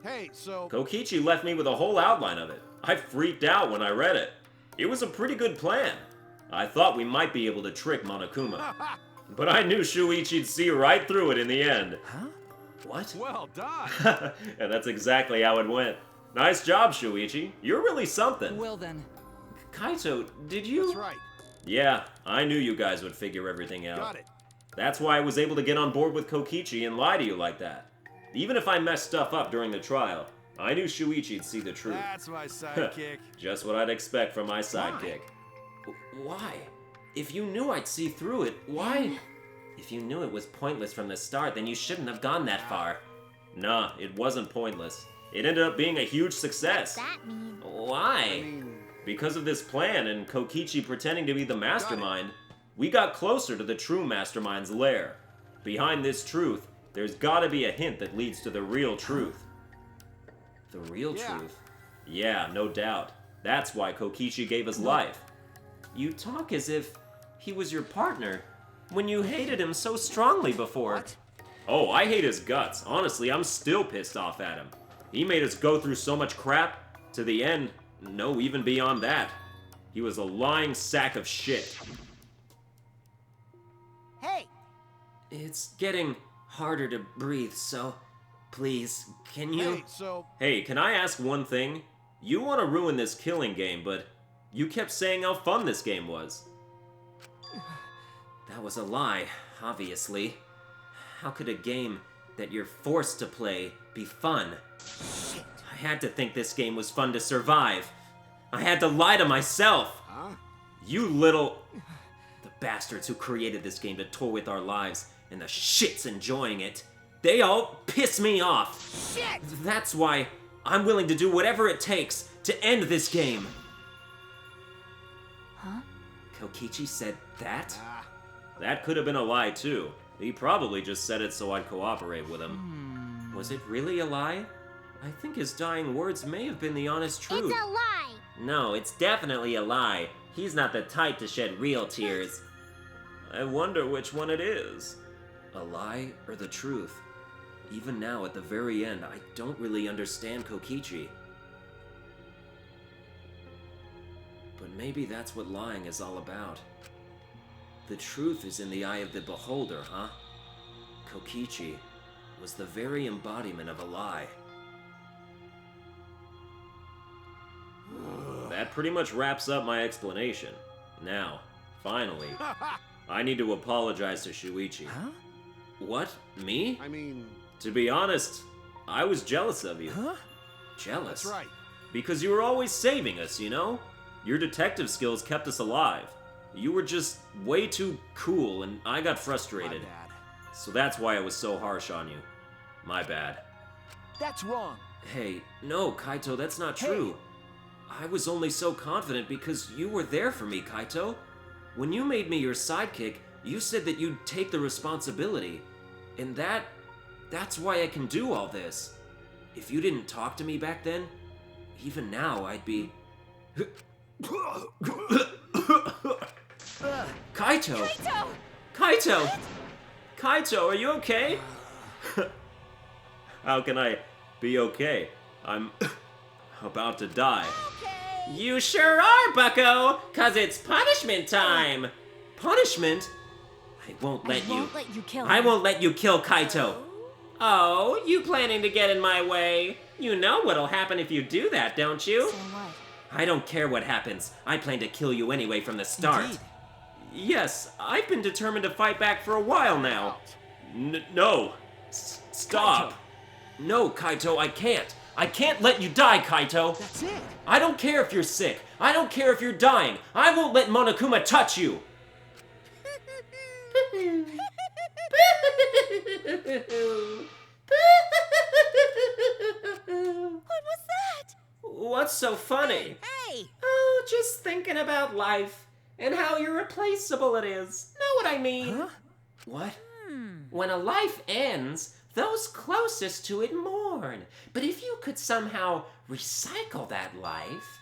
hey, so Kokichi left me with a whole outline of it. I freaked out when I read it. It was a pretty good plan. I thought we might be able to trick Monokuma. But I knew Shuichi'd see right through it in the end. Huh? What? well done. And that's exactly how it went. Nice job, Shuichi. You're really something. Well then, Kaito, did you? That's right. Yeah, I knew you guys would figure everything out. Got it. That's why I was able to get on board with Kokichi and lie to you like that. Even if I messed stuff up during the trial, I knew Shuichi'd see the truth. That's my sidekick. Just what I'd expect from my sidekick. Why? If you knew I'd see through it, why? If you knew it was pointless from the start, then you shouldn't have gone that far. Nah, it wasn't pointless. It ended up being a huge success. That mean? Why? I mean, Because of this plan and Kokichi pretending to be the mastermind, we got closer to the true mastermind's lair. Behind this truth, there's gotta be a hint that leads to the real truth. The real Yeah. truth? Yeah, no doubt. That's why Kokichi gave his life. You talk as if he was your partner, when you hated him so strongly before. What? Oh, I hate his guts. Honestly, I'm still pissed off at him. He made us go through so much crap. To the end, no, even beyond that. He was a lying sack of shit. Hey, It's getting harder to breathe, so please, can you... hey, so Hey, can I ask one thing? You want to ruin this killing game, but you kept saying how fun this game was. That was a lie, obviously. How could a game that you're forced to play be fun? I had to think this game was fun to survive. I had to lie to myself. huh? You little... The bastards who created this game to toy with our lives, and the shits enjoying it, they all piss me off. shit! That's why I'm willing to do whatever it takes to end this game. Huh? Kokichi said that? Ah, That could have been a lie too. He probably just said it so I'd cooperate with him. Was it really a lie? I think his dying words may have been the honest truth. It's a lie! No, it's definitely a lie. He's not the type to shed real tears. I wonder which one it is. A lie or the truth? Even now, at the very end, I don't really understand Kokichi. But maybe that's what lying is all about. The truth is in the eye of the beholder, huh? Kokichi was the very embodiment of a lie. that pretty much wraps up my explanation. Now, finally, I need to apologize to Shuichi. Huh? What? Me? I mean, To be honest, I was jealous of you. Huh? Jealous? that's right. Because you were always saving us, you know? Your detective skills kept us alive. You were just way too cool, and I got My frustrated. bad. So that's why I was so harsh on you. My bad. That's wrong. Hey, no, Kaito, that's not Hey. true. I was only so confident because you were there for me, Kaito. When you made me your sidekick, you said that you'd take the responsibility. And that's why I can do all this. If you didn't talk to me back then, even now I'd be... Kaito! Kaito! Kaito! Kaito, are you okay? How can I be okay? I'm about to die. You sure are, bucko! 'Cause it's punishment time! Punishment? I won't let you... won't let you kill him. I won't let you kill Kaito! Oh, you planning to get in my way? You know what'll happen if you do that, don't you? So what? I don't care what happens. I plan to kill you anyway from the start. Indeed. Yes, I've been determined to fight back for a while now. No. Stop. No, Kaito, I can't. I can't let you die, Kaito. That's it. I don't care if you're sick. I don't care if you're dying. I won't let Monokuma touch you. What was that? What's so funny? Hey! Oh, just thinking about life and how irreplaceable it is. Know what I mean? Huh? What? When a life ends, those closest to it mourn. But if you could somehow recycle that life,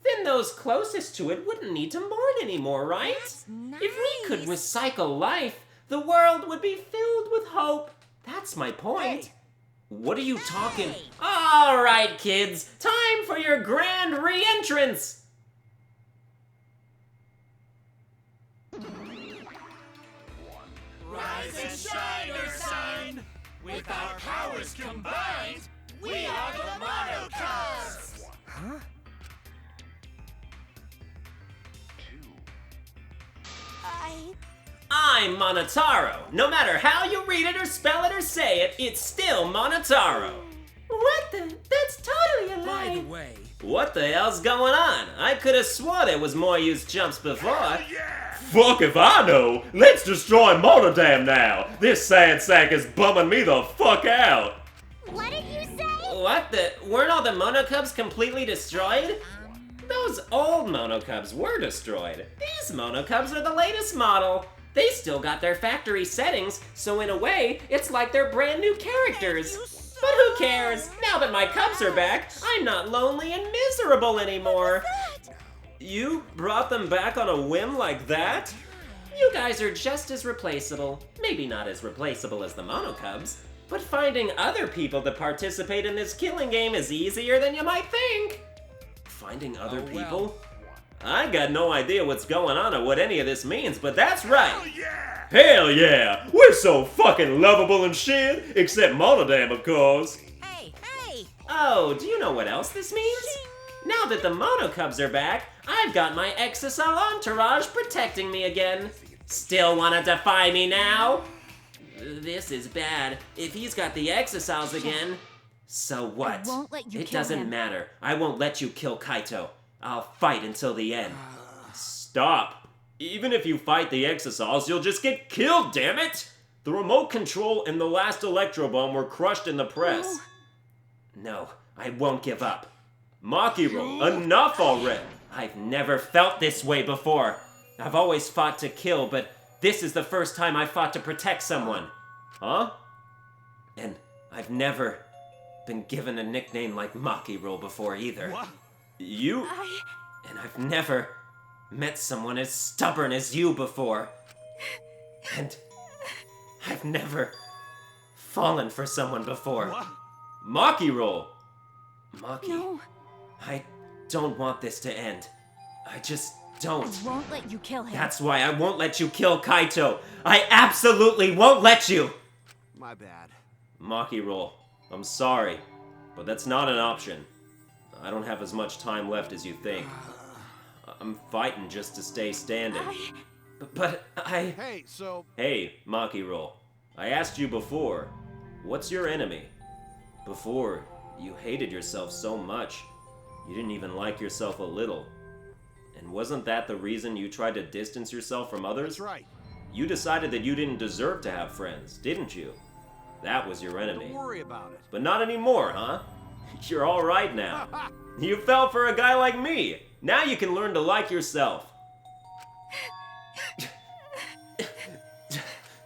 then those closest to it wouldn't need to mourn anymore, right? That's If we could nice. recycle life, the world would be filled with hope. That's my point. Hey. What are you talking? Hey. All right, kids, time for your grand re-entrance. Rise and shine, Earthsign! With our powers combined, we are the Mono Cubs! Huh? I'm Monotaro. No matter how you read it or spell it or say it, it's still Monotaro. What the? That's totally a By the way, What the hell's going on? I could have swore there was more use jumps before. Yeah! Fuck if I know. Let's destroy Monodam now. This sad sack is bumming me the fuck out. What did you say? What the? Weren't all the Monocubs completely destroyed? Those old Monocubs were destroyed. These Monocubs are the latest model. They still got their factory settings, so in a way, it's like they're brand new characters. But who cares? Now that my cubs are back, I'm not lonely and miserable anymore. You brought them back on a whim like that? You guys are just as replaceable. Maybe not as replaceable as the Monocubs, but finding other people to participate in this killing game is easier than you might think. Finding other well. people? I got no idea what's going on or what any of this means, but that's right. Yeah! Hell yeah! We're so fucking lovable and shit, except Monodam, of course. Hey! Oh, do you know what else this means? Now that the Monocubs are back, I've got my Exocell entourage protecting me again. Still wanna defy me now? This is bad. If he's got the Exocells again, so what? I won't let you It kill doesn't him. matter. I won't let you kill Kaito. I'll fight until the end. Stop. Even if you fight the Exocells, you'll just get killed, damn it! The remote control and the last Electro Bomb were crushed in the press. No, I won't give up. Makiro, enough already! I've never felt this way before. I've always fought to kill, but this is the first time I fought to protect someone. Huh? And I've never been given a nickname like Makiro before either. What? You... And I've never met someone as stubborn as you before. And I've never fallen for someone before. What? Makiro! Maki, No, I don't want this to end. I just don't. I won't let you kill him. That's why I won't let you kill Kaito. I absolutely won't let you! My bad. Makiro, I'm sorry, but that's not an option. I don't have as much time left as you think. I'm fighting just to stay standing. But I... Hey, so... Hey, Maki roll. I asked you before, what's your enemy? Before, you hated yourself so much, you didn't even like yourself a little. And wasn't that the reason you tried to distance yourself from others? That's right. You decided that you didn't deserve to have friends, didn't you? That was your enemy. Don't worry about it. But not anymore, huh? You're all right now. You fell for a guy like me. Now you can learn to like yourself.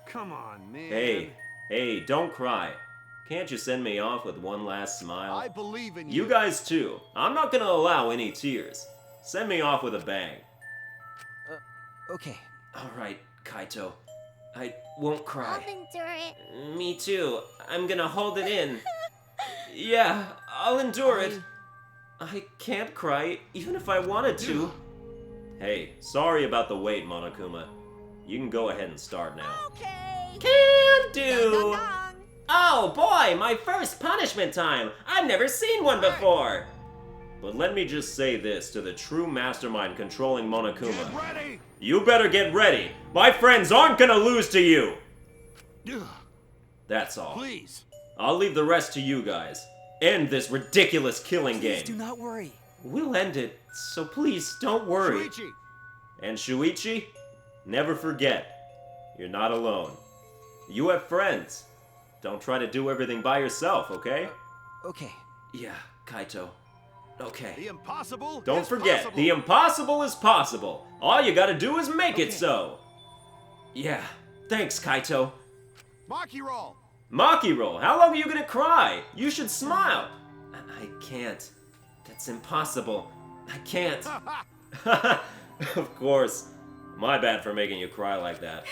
Come on, man. Hey, don't cry. Can't you send me off with one last smile? I believe in you. You guys too. I'm not gonna allow any tears. Send me off with a bang. Okay. Alright, Kaito. I won't I'll cry. endure it. Me too. I'm gonna hold it in. Yeah, I'll endure it. I can't cry, even if I wanted to. Hey, sorry about the wait, Monokuma. You can go ahead and start now. Okay. Can do! Dong, dong, dong. Oh boy, my first punishment time! I've never seen one before! But let me just say this to the true mastermind controlling Monokuma. Get ready! You better get ready! My friends aren't gonna lose to you! That's all. Please. I'll leave the rest to you guys. End this ridiculous killing Please game. do not worry. We'll end it, so please don't worry. Shuichi. And Shuichi, never forget, you're not alone. You have friends. Don't try to do everything by yourself, okay? Okay. Yeah, Kaito. Okay. The impossible Don't is forget, possible. the impossible is possible. All you gotta do is make it Okay. so. Yeah, thanks, Kaito. Maki roll. Maki roll, how long are you gonna cry? You should smile. I can't. That's impossible. I can't. Of course. My bad for making you cry like that.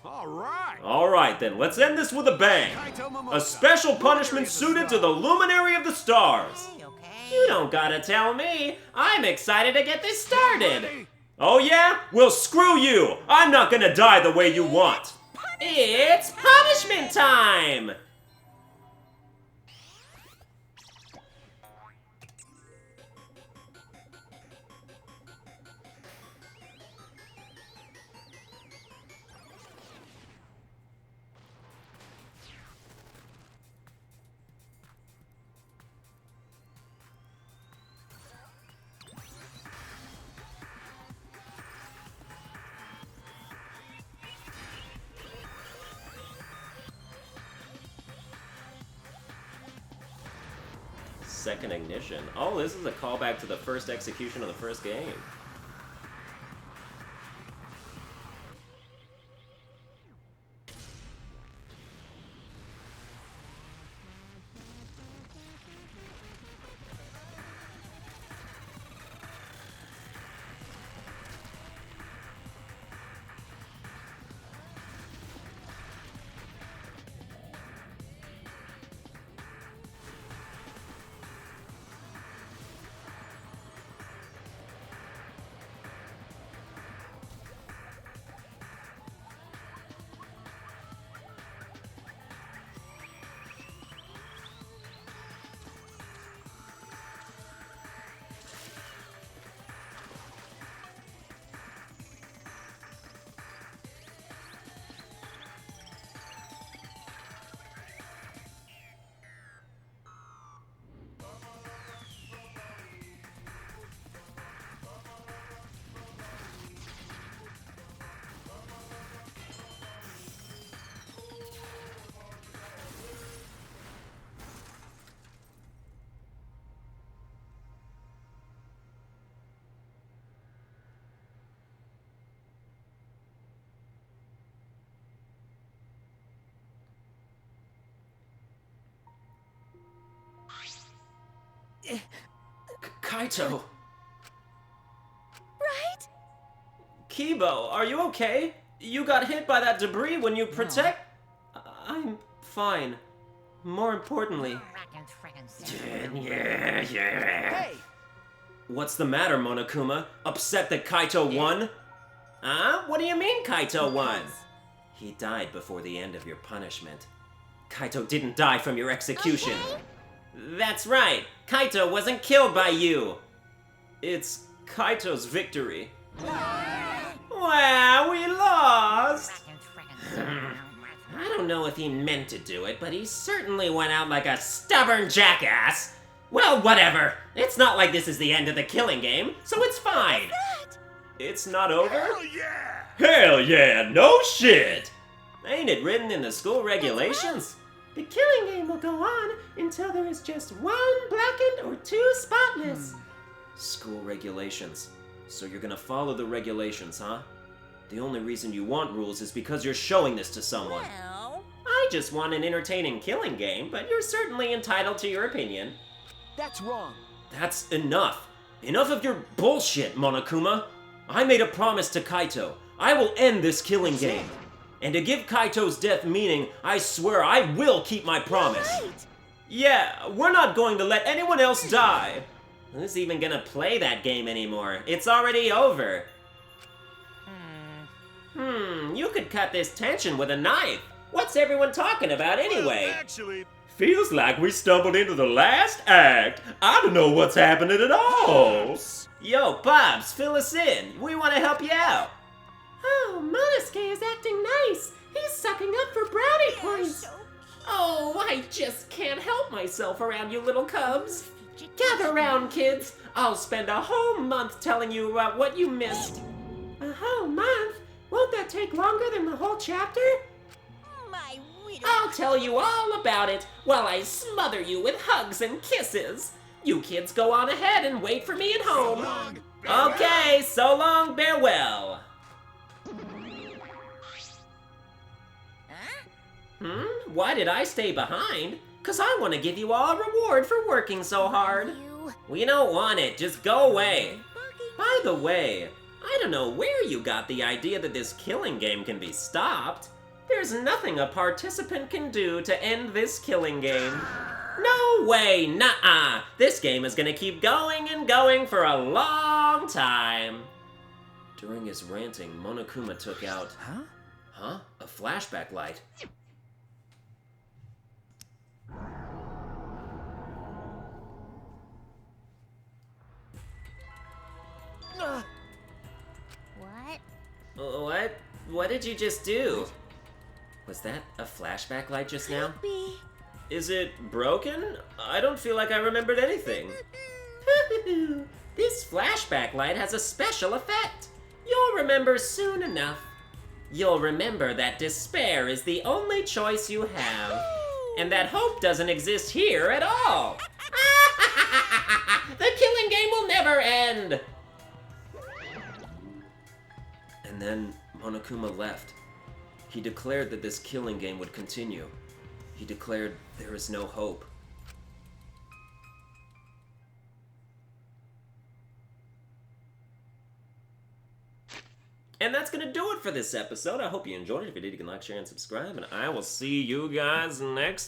All right. Alright then, let's end this with a bang. Kaito Momoka. A special Luminary punishment of the suited to stars. the Luminary of the Stars. Okay, okay. You don't gotta tell me. I'm excited to get this started. Ready? Oh yeah? Well, screw you. I'm not gonna die the way you want. It's punishment time! Second ignition. Oh, this is a callback to the first execution of the first game. Kaito. Right? Kibo, are you okay? You got hit by that debris when you protect... I'm fine. More importantly... Hey! What's the matter, Monokuma? Upset that Kaito won? Huh? What do you mean Kaito won? He died before the end of your punishment. Kaito didn't die from your execution. Okay. That's right. Kaito wasn't killed by you. It's Kaito's victory. Wow, we lost! I don't know if he meant to do it, but he certainly went out like a stubborn jackass. Well, whatever. It's not like this is the end of the killing game, so it's fine. It's not over? Hell yeah! Hell yeah, no shit! Ain't it written in the school regulations? The killing game will go on until there is just one blackened or two spotless. School regulations. So you're gonna follow the regulations, huh? The only reason you want rules is because you're showing this to someone. Well, I just want an entertaining killing game, but you're certainly entitled to your opinion. That's wrong. That's enough. Enough of your bullshit, Monokuma. I made a promise to Kaito. I will end this killing game. And to give Kaito's death meaning, I swear I will keep my promise. Yeah, we're not going to let anyone else die. Who's even gonna play that game anymore? It's already over. You could cut this tension with a knife. What's everyone talking about anyway? Well, actually, Feels like we stumbled into the last act. I don't know what's happening at all. Yo, Pops, fill us in. We want to help you out. Oh, Monosuke is acting nice. He's sucking up for brownie points. Oh, I just can't help myself around you little cubs. Gather round, kids. I'll spend a whole month telling you about what you missed. A whole month? Won't that take longer than the whole chapter? my widow. I'll tell you all about it while I smother you with hugs and kisses. You kids go on ahead and wait for me at home. Okay, so long, farewell. Why did I stay behind? 'Cause I want to give you all a reward for working so hard. We don't want it, just go away. By the way, I don't know where you got the idea that this killing game can be stopped. There's nothing a participant can do to end this killing game. No way, nuh-uh. This game is gonna keep going and going for a long time. During his ranting, Monokuma took out... Huh? A flashback light. What? What did you just do? Was that a flashback light just now? Is it broken? I don't feel like I remembered anything. This flashback light has a special effect. You'll remember soon enough. You'll remember that despair is the only choice you have, and that hope doesn't exist here at all. The killing game will never end. And then Monokuma left. He declared that this killing game would continue. He declared there is no hope. And that's gonna do it for this episode. I hope you enjoyed it. If you did, you can like, share, and subscribe. And I will see you guys next